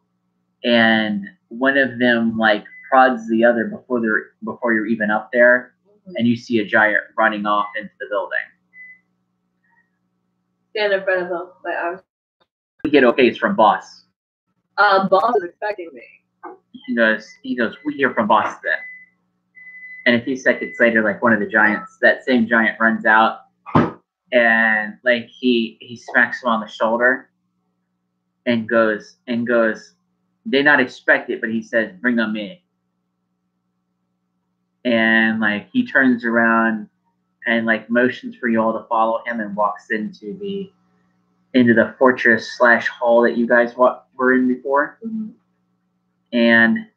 and one of them like prods the other before you're even up there, and you see a giant running off into the building. Stand in front of him. My arms. We get okays from boss. Boss is expecting me. He goes, we hear from boss then. And a few seconds later, like one of the giants, that same giant runs out, and like he smacks him on the shoulder and goes, they not expect it, but he says, bring them in. And like he turns around and like motions for you all to follow him, and walks into the fortress / hall that you guys were in before. Mm-hmm. And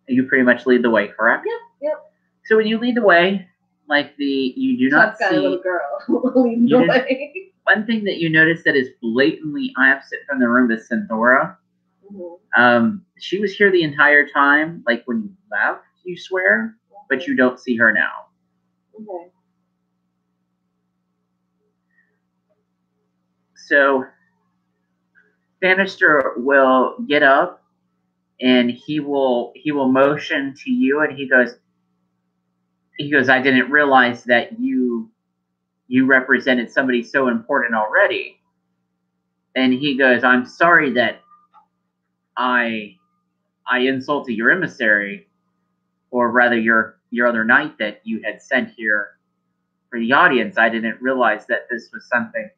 you pretty much lead the way, correct? Yep. So when you lead the way, like you do not see. Guy, little girl leading the way. One thing that you notice that is blatantly opposite from the room is Cynthora. Mm-hmm. She was here the entire time, like when you left, you swear, but you don't see her now. Okay. So Bannister will get up, and he will motion to you, and he goes, I didn't realize that you represented somebody so important already. And he goes, I'm sorry that I insulted your emissary, or rather your other knight that you had sent here for the audience. I didn't realize that this was something.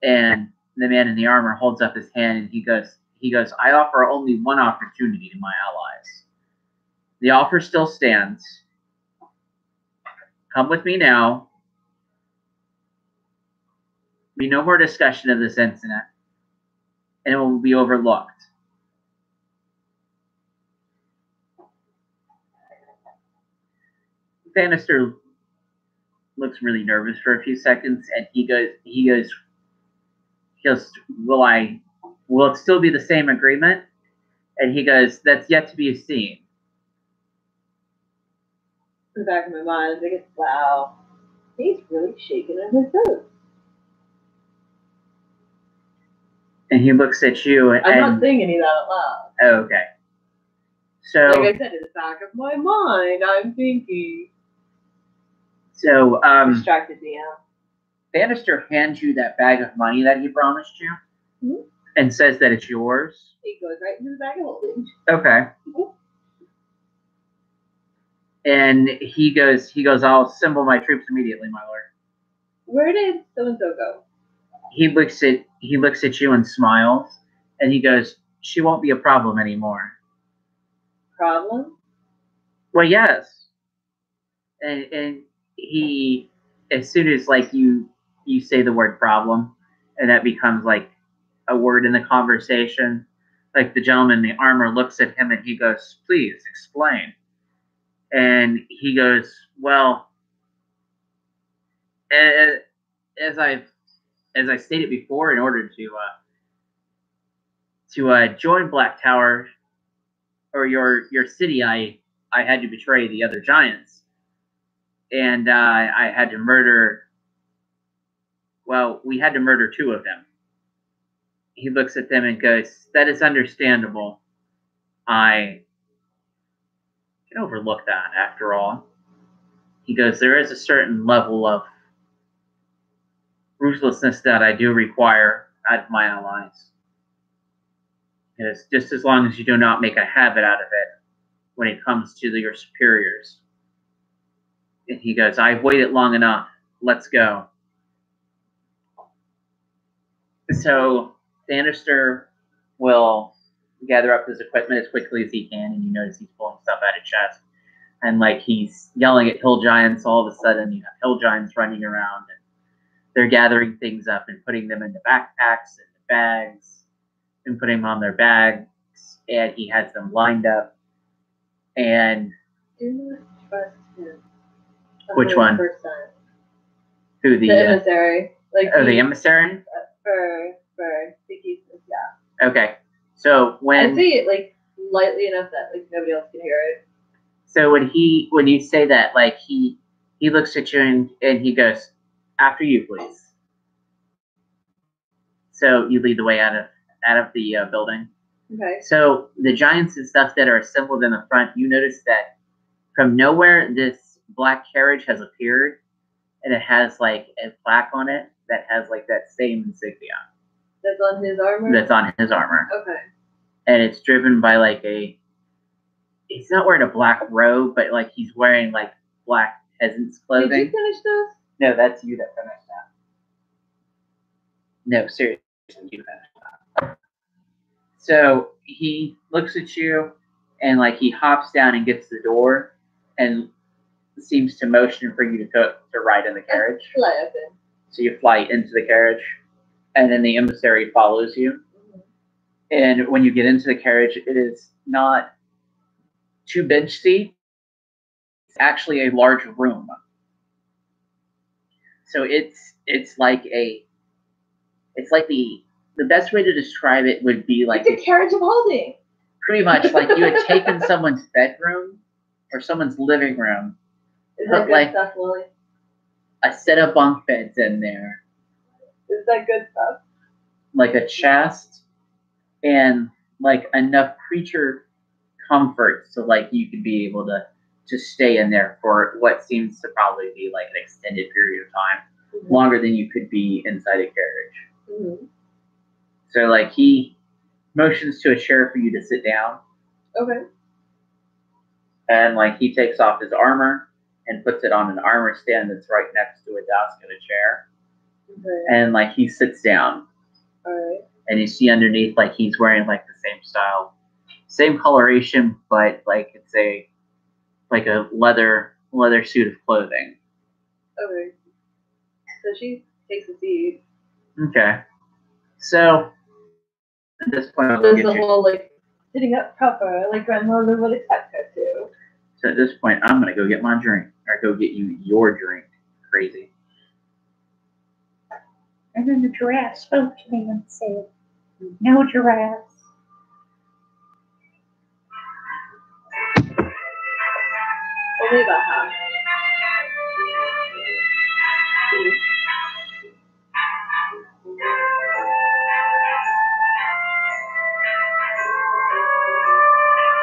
And the man in the armor holds up his hand, and he goes, I offer only one opportunity to my allies. The offer still stands. Come with me now. Be no more discussion of this incident, and it will be overlooked. Bannister looks really nervous for a few seconds, and he goes, will it still be the same agreement? And he goes, that's yet to be seen. In the back of my mind, I think, wow, he's really shaking in his boots. And he looks at you, and I'm not saying any of that out loud. Oh, okay. So, like I said, in the back of my mind, I'm thinking. So, distracted me out. Bannister hands you that bag of money that he promised you, and says that it's yours. It goes right into the bag of holding. Okay. And he goes, I'll assemble my troops immediately, my lord. Where did so-and-so go? He looks at he looks at you and smiles, and he goes, "She won't be a problem anymore." Problem? Well, yes. And he, as soon as like you say the word problem, and that becomes like a word in the conversation, like the gentleman in the armor looks at him and he goes, "Please explain." And he goes, "Well, as I stated before, in order to join Black Tower or your city, I had to betray the other giants, and I had to murder. Well, we had to murder 2 of them." He looks at them and goes, "That is understandable. I can overlook that, after all." He goes, "There is a certain level of ruthlessness that I do require out of my allies. It's just as long as you do not make a habit out of it when it comes to your superiors." And he goes, "I've waited long enough. Let's go." So Bannister will gather up his equipment as quickly as he can, and you notice he's pulling stuff out of chest. And like he's yelling at hill giants, all of a sudden you have hill giants running around, and they're gathering things up and putting them into backpacks and bags and putting them on their bags, and he has them lined up. And do not trust him. Which one? Who, the emissary? Like the emissary? For Sticky's, yeah. Okay, so when I say it like lightly enough that like nobody else can hear it. So when you say that, like he looks at you and he goes, "After you, please." So you lead the way out of the building. Okay. So the giants and stuff that are assembled in the front, you notice that from nowhere this black carriage has appeared, and it has like a plaque on it that has like that same insignia. That's on his armor? That's on his armor. Okay. And it's driven by like he's not wearing a black robe, but like he's wearing like black peasant's clothing. Did you finish those? No, that's you that finished that. No, seriously, you finished that. So he looks at you and like he hops down and gets the door and seems to motion for you to ride in the carriage. Fly open. So you fly into the carriage, and then the emissary follows you. Mm-hmm. And when you get into the carriage, it is not 2 bench seats. It's actually a large room. So it's like the best way to describe it would be like it's a carriage of holding. Pretty much like you had taken someone's bedroom or someone's living room, Is that good stuff, Willie? A set of bunk beds in there. Is that good stuff? Like a chest and like enough creature comfort so like you could be able to stay in there for what seems to probably be like an extended period of time, mm-hmm. longer than you could be inside a carriage. Mm-hmm. So like he motions to a chair for you to sit down. Okay. And like he takes off his armor and puts it on an armor stand that's right next to a desk and a chair. Okay. And like he sits down. All right. And you see underneath like he's wearing like the same style, same coloration, but like it's a leather suit of clothing. Okay. So she takes a seat. Okay. So at this point, there's the whole like sitting up proper, like grandmother would expect her to. So at this point, I'm gonna go get my drink, or go get you your drink. Crazy. And then the giraffe spoke to me and said, "No giraffes." Only about half.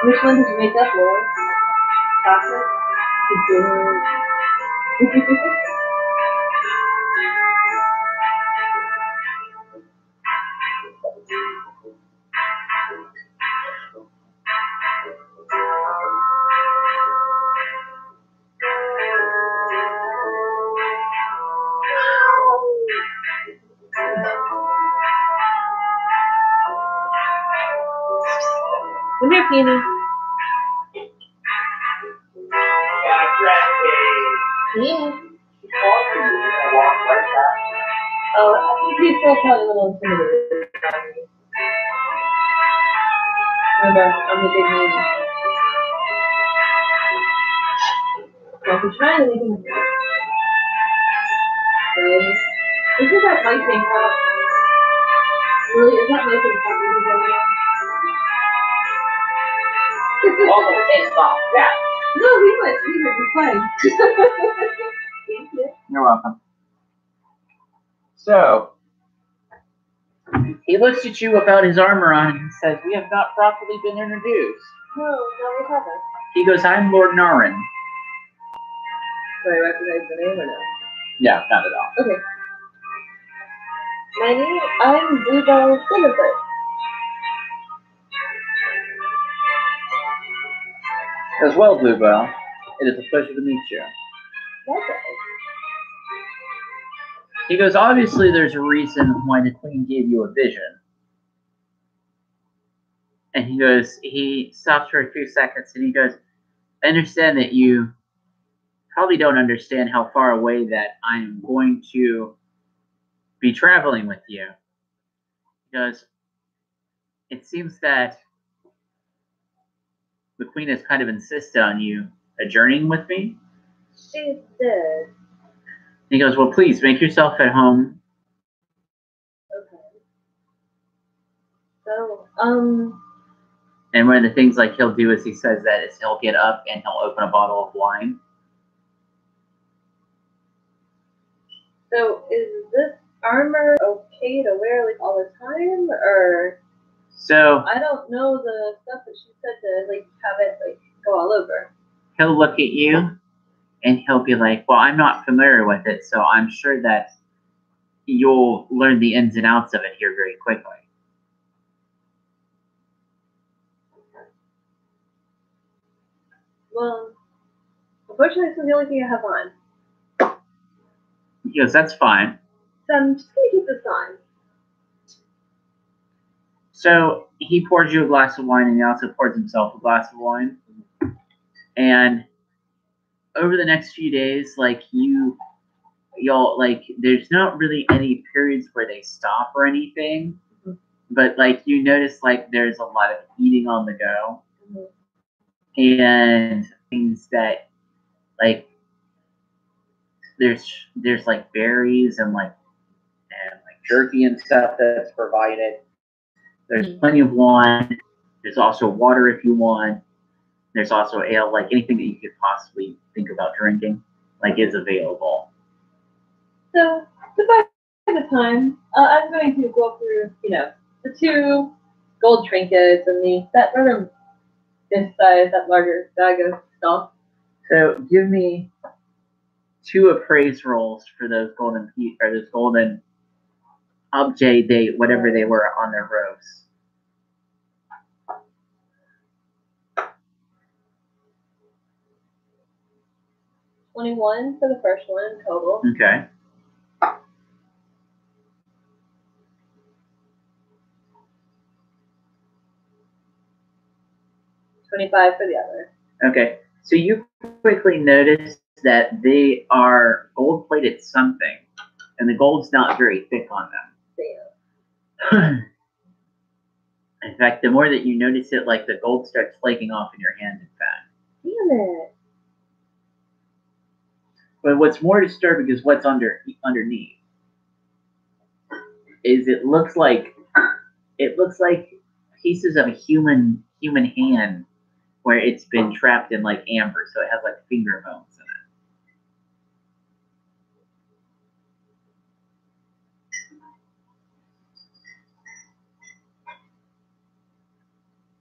Which one did you make up, Lily? Chocolate? Come here, Peony. Yeah. Oh, I think he's still probably a little intimidated. Remember, I'm the big man. Well, if we try to leave him here. This is that my thing, huh? Really? Is that my thing? Oh, it's off. Yeah. No, he went. He's fine. Thank you. You're welcome. So, he looks at you without his armor on and says, "We have not properly been introduced." No, we haven't. He goes, "I'm Lord Narin." Do I recognize the name or no? Yeah, not at all. Okay. I'm Bluebell Silverfoot. As well, Bluebell. It is a pleasure to meet you. Okay. He goes, "Obviously, there's a reason why the Queen gave you a vision." And he goes, he stops for a few seconds and he goes, "I understand that you probably don't understand how far away that I'm going to be traveling with you." He goes, "It seems that the Queen has kind of insisted on you adjourning with me." She did. He goes, "Well, please make yourself at home." Okay. So, And one of the things like he'll do is he says that is he'll get up and he'll open a bottle of wine. So is this armor okay to wear like all the time, or? So I don't know the stuff that she said to like have it like go all over. he'll look at you and he'll be like, "Well, I'm not familiar with it, so I'm sure that you'll learn the ins and outs of it here very quickly." Well, unfortunately, this is the only thing I have on. He goes, "That's fine." So I'm just gonna keep this on. So he pours you a glass of wine and he also pours himself a glass of wine. And over the next few days, like y'all like there's not really any periods where they stop or anything. But like you notice like there's a lot of eating on the go. And things that like there's like berries and like jerky and stuff that's provided. There's plenty of wine. There's also water if you want. There's also ale, like anything that you could possibly think about drinking, like is available. So to buy the time, I'm going to go through, the 2 gold trinkets and that rather this size, that larger bag of stuff. So give me 2 appraise rolls for those golden objet, whatever they were on their robes. 21 for the first one total. Okay. 25 for the other. Okay. So you quickly notice that they are gold-plated something, and the gold's not very thick on them. Damn. In fact, the more that you notice it, like the gold starts flaking off in your hand, in fact. Damn it. But what's more disturbing is what's underneath. Is it looks like pieces of a human hand where it's been trapped in like amber, so it has like finger bones in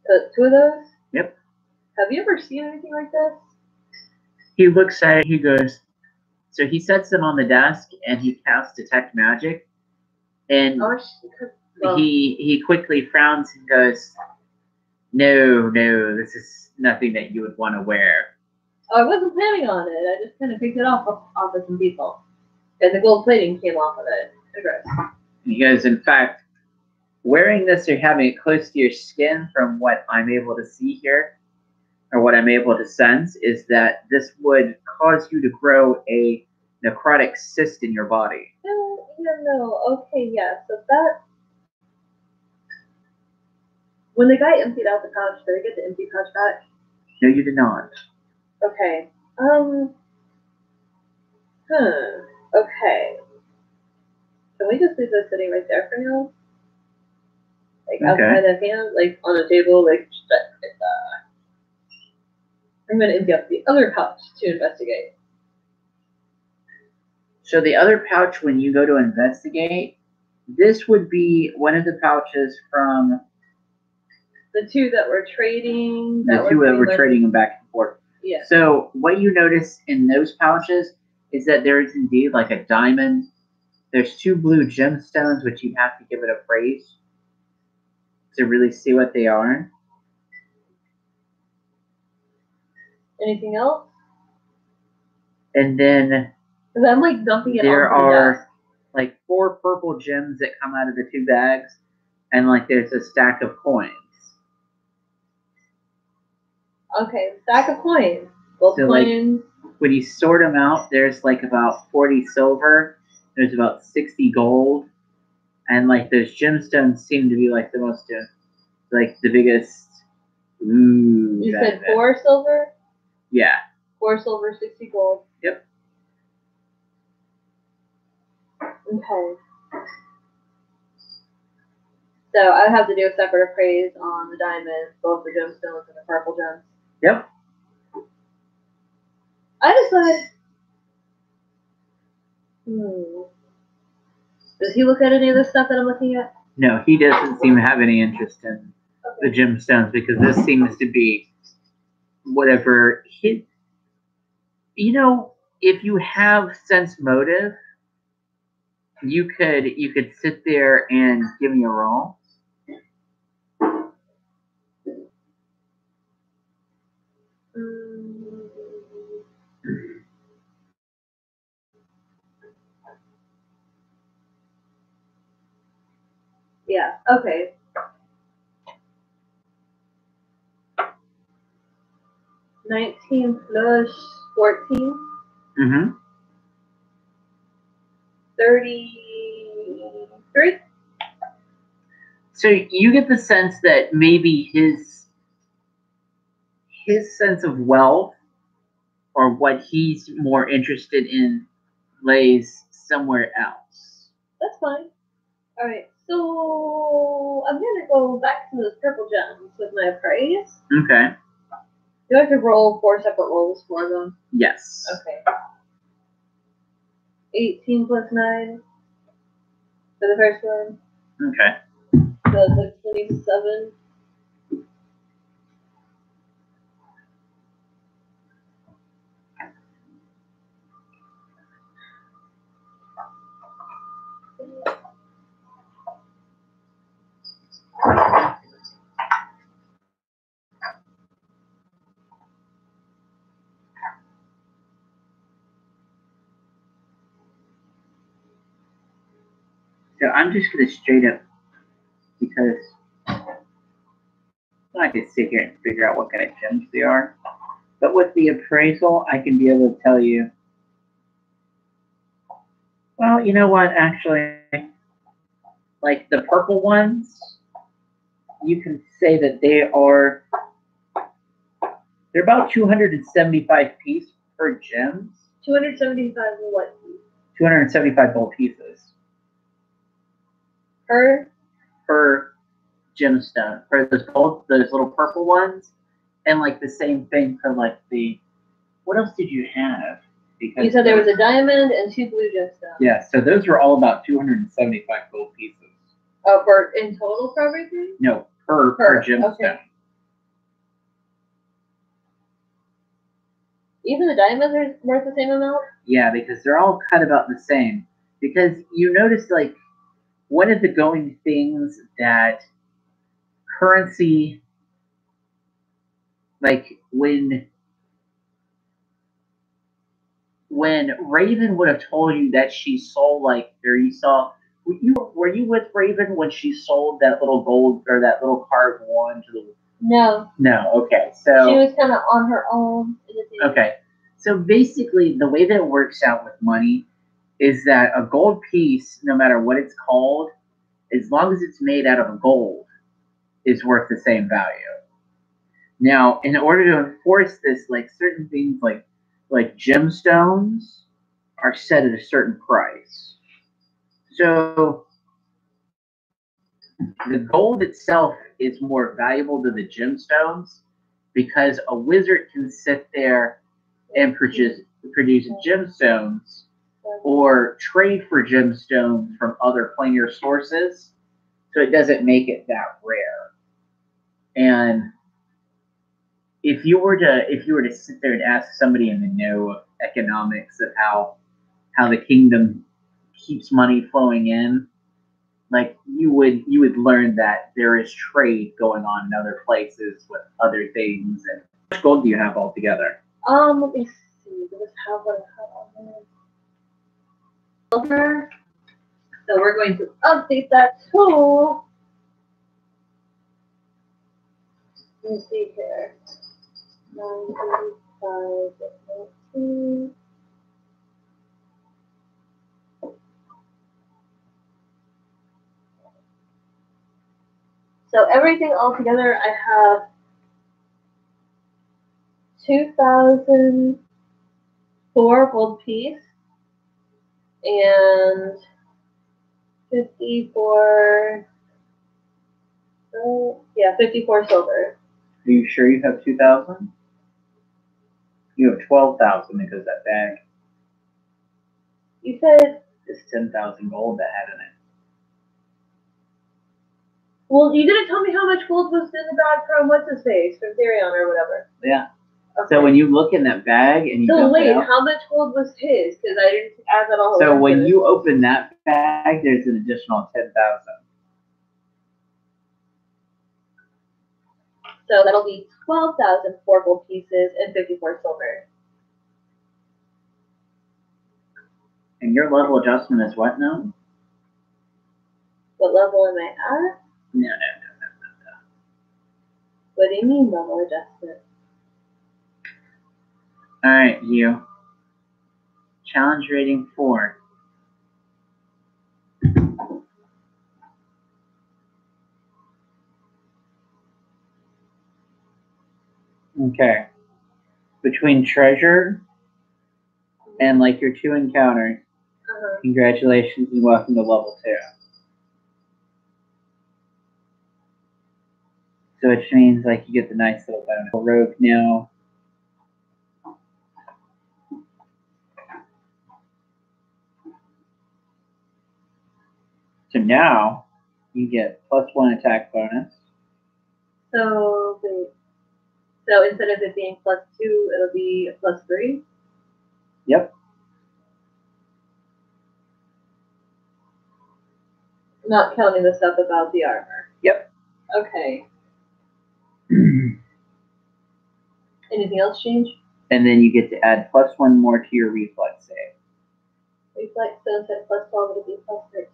So 2 of those? Yep. Have you ever seen anything like this? He looks at it, he goes, so he sets them on the desk and he casts detect magic, and he quickly frowns and goes, no, this is nothing that you would want to wear. Oh, I wasn't planning on it. I just kind of picked it off of some people. And the gold plating came off of it. He goes, in fact, wearing this or having it close to your skin, from what I'm able to see here, or what I'm able to sense, is that this would cause you to grow a necrotic cyst in your body. No. Okay, yeah. So that. When the guy emptied out the pouch, did I get the empty pouch back? No, you did not. Okay. Okay. Can we just leave this sitting right there for now? Like outside of hand, like on a table, like I'm gonna empty out the other pouch to investigate. So the other pouch, when you go to investigate, this would be one of the pouches from the two that were trading. The two that were trading them back and forth. Yeah. So what you notice in those pouches is that there is indeed like a diamond. There's 2 blue gemstones, which you have to give it a praise to really see what they are. Anything else? And then because I'm like dumping it. There are like 4 purple gems that come out of the 2 bags, and like there's a stack of coins. Okay, stack of coins. Gold So coins. Like, when you sort them out, there's like about 40 silver. There's about 60 gold, and like those gemstones seem to be like the most, like the biggest. Ooh. You said 4 silver. Yeah. 4 silver, 60 gold. Yep. Okay. So I have to do a separate appraise on the diamonds, both the gemstones and the purple gems. Yep. I decide. Does he look at any of the stuff that I'm looking at? No, he doesn't seem to have any interest in the gemstones, because this seems to be whatever he. You know, if you have sense motive, you could sit there and give me a roll. Yeah. Okay. $19 plus $14. 33. So you get the sense that maybe his sense of wealth, or what he's more interested in, lays somewhere else. That's fine. All right. So I'm gonna go back to those purple gems with my appraise. Okay. Do I have to roll 4 separate rolls for them? Yes. Okay. 18 plus 9 for the first one. Okay. So it's like 27. So I'm just gonna straight up, because I could sit here and figure out what kind of gems they are. But with the appraisal, I can be able to tell you. Well, you know what? Actually, like the purple ones, you can say that they're about 275 piece per gems. 275 what? 275 gold pieces Per gemstone, for those little purple ones, and like the same thing for like the. What else did you have? Because you said there was a diamond and 2 blue gemstones. Yeah, so those were all about 275 gold pieces. Oh, for in total for everything? No, per gemstone. Okay. Even the diamonds are worth the same amount? Yeah, because they're all cut about the same. Because you notice, like, one of the going things that currency, like, when Raven would have told you that she saw, like, or you saw Were you with Raven when she sold that little gold or that little carved wand to the? No. No. Okay. She So. was kind of on her own. Okay. So basically, the way that it works out with money is that a gold piece, no matter what it's called, as long as it's made out of gold, is worth the same value. Now, in order to enforce this, like certain things like gemstones are set at a certain price. So the gold itself is more valuable to the gemstones because a wizard can sit there and produce gemstones or trade for gemstones from other planar sources. So it doesn't make it that rare. And if you were to sit there and ask somebody in the know of economics of how the kingdom keeps money flowing in, like you would learn that there is trade going on in other places with other things. And how much gold do you have altogether? Let me see. Let's have what I have on there. So we're going to update that tool. Let me see here. 985, 19. So everything all together, I have 2,004 gold piece and 54. 54 silver. Are you sure you have 2,000? You have 12,000 because that bag You said is 10,000 gold that had in it. Well, you didn't tell me how much gold was in the bag from what's his face, from Therion or whatever. Yeah. Okay. So when you look in that bag and you So wait, it out, how much gold was his? Because I didn't add that all. So when you open that bag, there's an additional 10,000. So that'll be 12,004 gold pieces and 54 silver. And your level adjustment is what now? What level am I at? No. What do you mean level adjustment? All right, you. Challenge rating 4. Okay. Between treasure and like your 2 encounters, congratulations and welcome to level 2. So which means like you get the nice little bonus. Rogue now. So now you get +1 attack bonus. So wait. So instead of it being +2, it'll be +3? Yep. Not counting the stuff about the armor. Yep. Okay. Anything else change? And then you get to add +1 more to your reflex save. Reflex, so instead of +12, it'll be +13.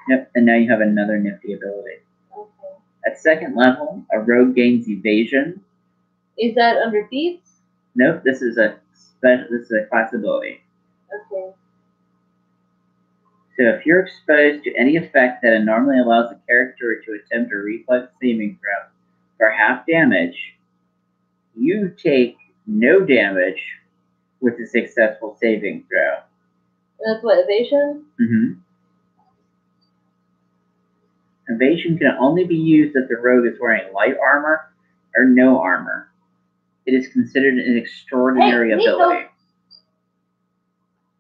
Yep, and now you have another nifty ability. Okay. At 2nd level, a rogue gains evasion. Is that under feats? Nope, this is a class ability. Okay. So if you're exposed to any effect that normally allows a character to attempt a reflex saving throw for half damage, you take no damage with a successful saving throw. And that's what, evasion? Mm-hmm. Evasion can only be used if the rogue is wearing light armor or no armor. It is considered an extraordinary ability.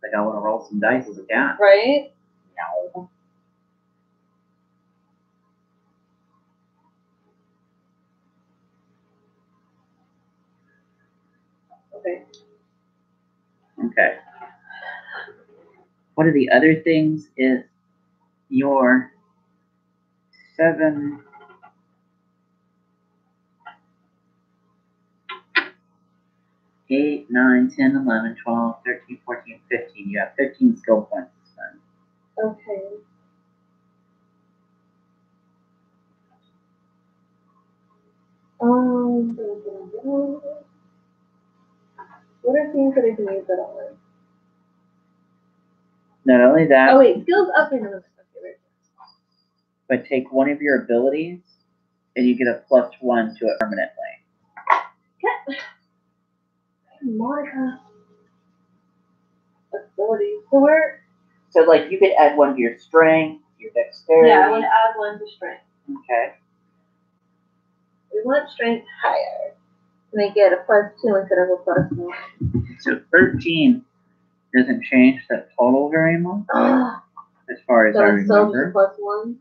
Like I want to roll some dice as a cat. Right? No. Okay. Okay. One of the other things is your 7, 8, 9, 10, 11, 12, 13, 14, 15. You have 15 skill points to spend. Okay. What are things that I can use that on? Not only that, Oh wait, skills. Okay, no, okay, right. but take one of your abilities, and you get a +1 to it permanently. Monica. Ability. So like you could add one to your strength, your dexterity. yeah, I want to add one to strength. Okay. We want strength higher. Make it a +2 instead of a +1. So 13 doesn't change that total very much, as far as So I it's still remember. just a +1?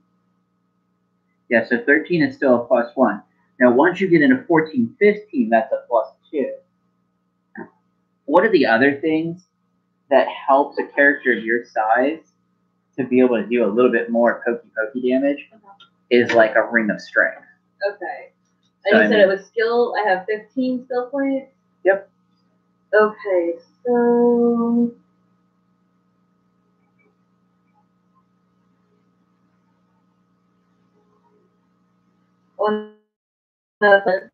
Yeah, so 13 is still a +1. Now, once you get into 14, 15, that's a +2. What are the other things that helps a character of your size to be able to do a little bit more pokey damage? Is like a ring of strength. Okay. And you said it was skill. I have 15 skill points? Yep. Okay, so. On the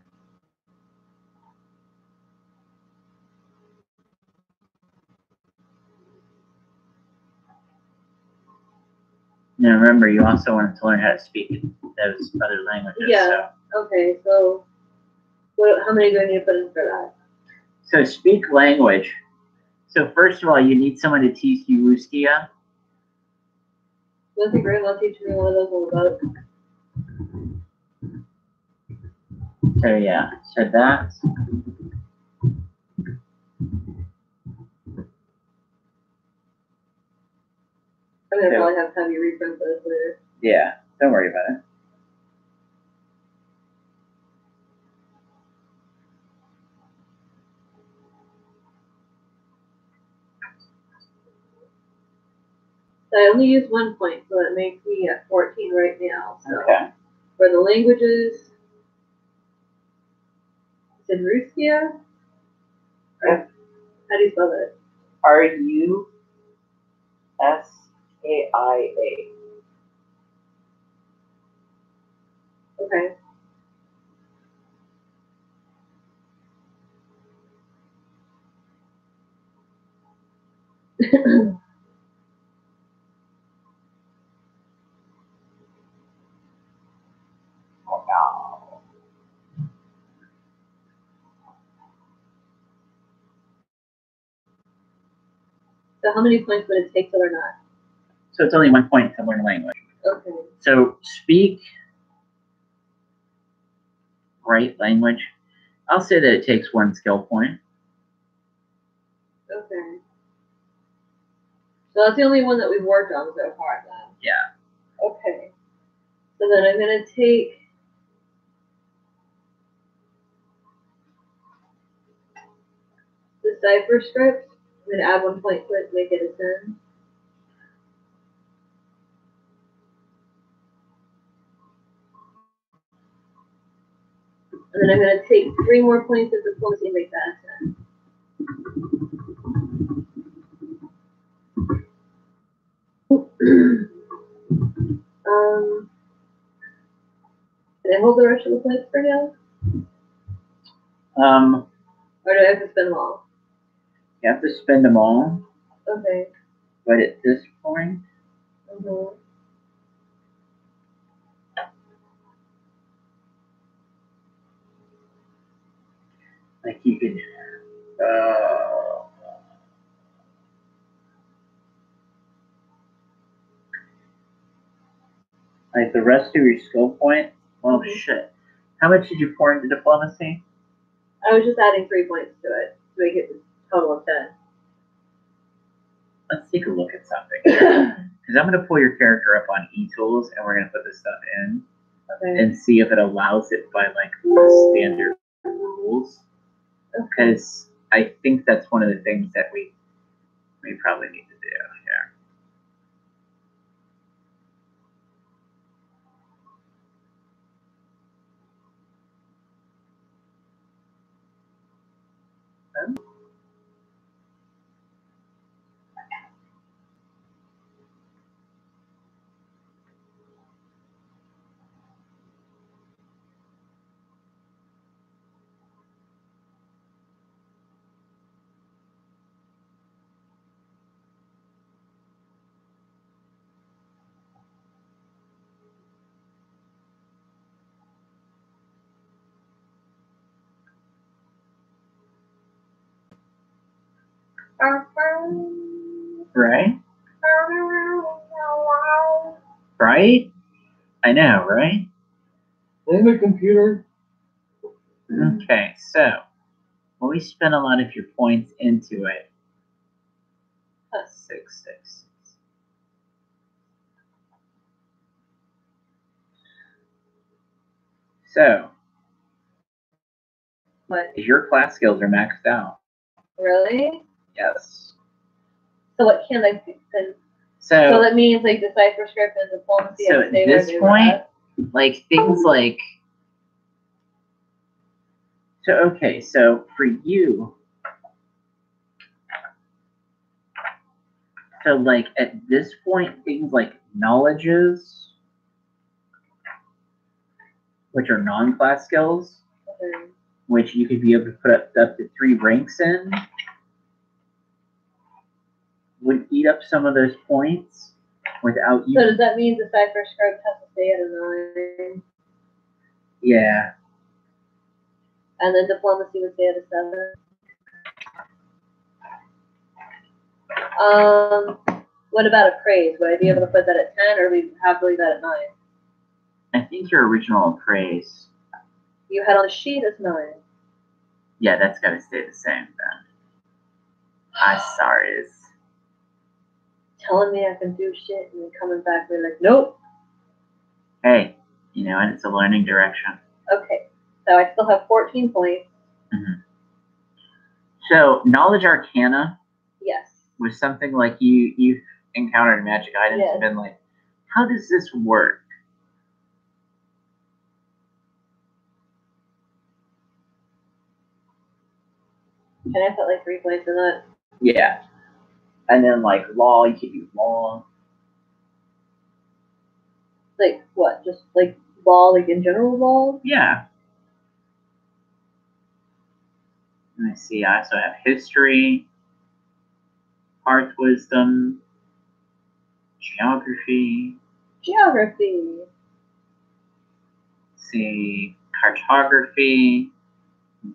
Now remember, you also wanted to learn how to speak those other languages. yeah. So. Okay. So, how many do I need to put in for that? So speak language. So first of all, you need someone to teach you Ruskia. Once a grandma teach me one of those on the boat. So yeah, so that's. I'm gonna probably have to have you reprint this later. Yeah, don't worry about it. So I only use 1 point, so that makes me at 14 right now. So Okay. for the languages, is it Ruskia? Yep. How do you spell that? Ruskia. Okay. Oh no. So how many points would it take to learn that? So it's only 1 point to learn a language. Okay. So speak right language. I'll say that it takes 1 skill point. Okay. So that's the only one that we've worked on so far then. Yeah. Okay. So then I'm gonna take the cipher script. I'm gonna add 1 point to it to make it a 10. And then I'm gonna take 3 more points of diplomacy and make that a 10. Can I hold the rest of the points for now? Or do I have to spend them all? You have to spend them all. Okay. But at this point, like you could, like the rest of your skill point. Well, shit. How much did you pour into diplomacy? I was just adding 3 points to it to make it a total of 10. Let's take a look at something. Because I'm going to pull your character up on eTools, and we're going to put this stuff in. Okay. And see if it allows it by like the standard rules. Because I think that's one of the things that we probably need to do here. Right? Right? I know, right? In the computer. Okay, so well, we spent a lot of your points into it. 6, 6. So What? your class skills are maxed out. Really? Yes. So what can I do then? So So that means like decipher script and diplomacy. So I at stay where this they were point, at. like things like so for you, so like at this point, things like knowledges, which are non-class skills, Okay. which you could be able to put up to 3 ranks in, would eat up some of those points without you. So does that mean decipher script has to stay at a 9, Yeah. and then diplomacy would stay at a 7? What about appraise? Would I be able to put that at 10, or we have to leave that at 9? I think your original appraise. You had on the sheet as 9. Yeah, that's got to stay the same then. I'm sorry. Telling me I can do shit and then coming back being like, nope. Hey, and it's a learning direction. Okay, so I still have 14 points. Mm-hmm. So knowledge arcana Yes. was something like you've encountered magic items Yes. and been like, how does this work? Can I put like 3 points in that? Yeah. And then like law, you could use law. Like what? Just like law, like in general law? Yeah. Let me see. I also have history, art wisdom, geography. Geography. Let's see, cartography,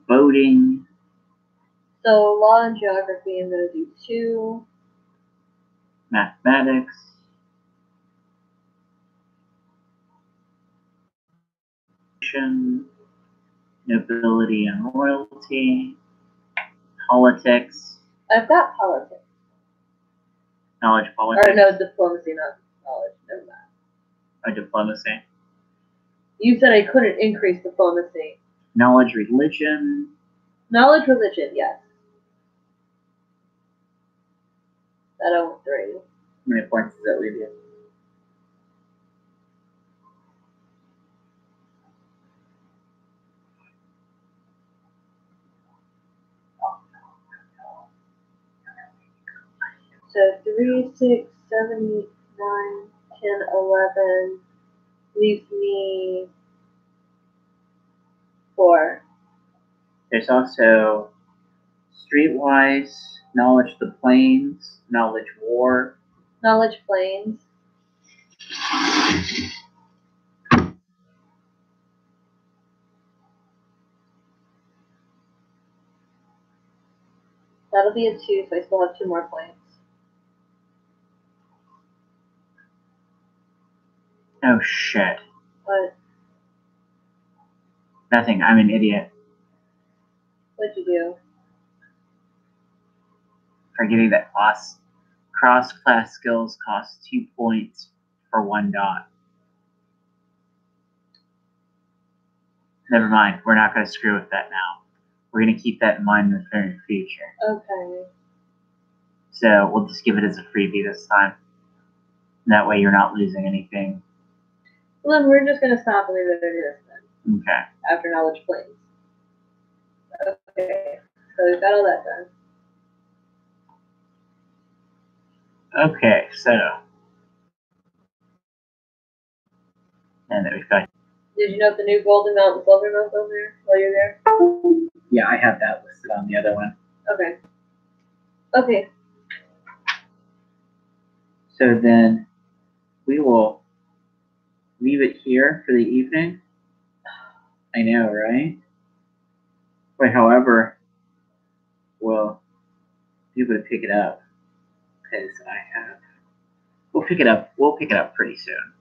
boating. So law and geography, I'm gonna do 2. Mathematics. Nobility and royalty. Politics. I've got politics. Knowledge, politics. Or no, diplomacy, not knowledge. Never mind. Or diplomacy. You said I couldn't increase diplomacy. Knowledge, religion. Knowledge, religion, yes. That I want 3. How many points does that leave you? So 3, 6, 7, 8, 9, 10, 11 leaves me 4. There's also streetwise, knowledge the plains, knowledge war. Knowledge planes. That'll be a 2, so I still have 2 more points. Oh shit. What? Nothing. I'm an idiot. What'd you do? Forgetting that cross-class skills cost 2 points for 1 dot. Never mind. We're not going to screw with that now. We're going to keep that in mind in the very future. Okay. So we'll just give it as a freebie this time. That way you're not losing anything. Well, then we're just going to stop and leave it at this then. Okay. After knowledge planes. Okay. So we've got all that done. Okay, so. And then we've got. Did you note the new Golden Mount and Silver Mount on there while you're there? Yeah, I have that listed on the other one. Okay. Okay. So then we will leave it here for the evening. I know, right? But however, we'll be able to pick it up because I have. We'll pick it up. We'll pick it up pretty soon.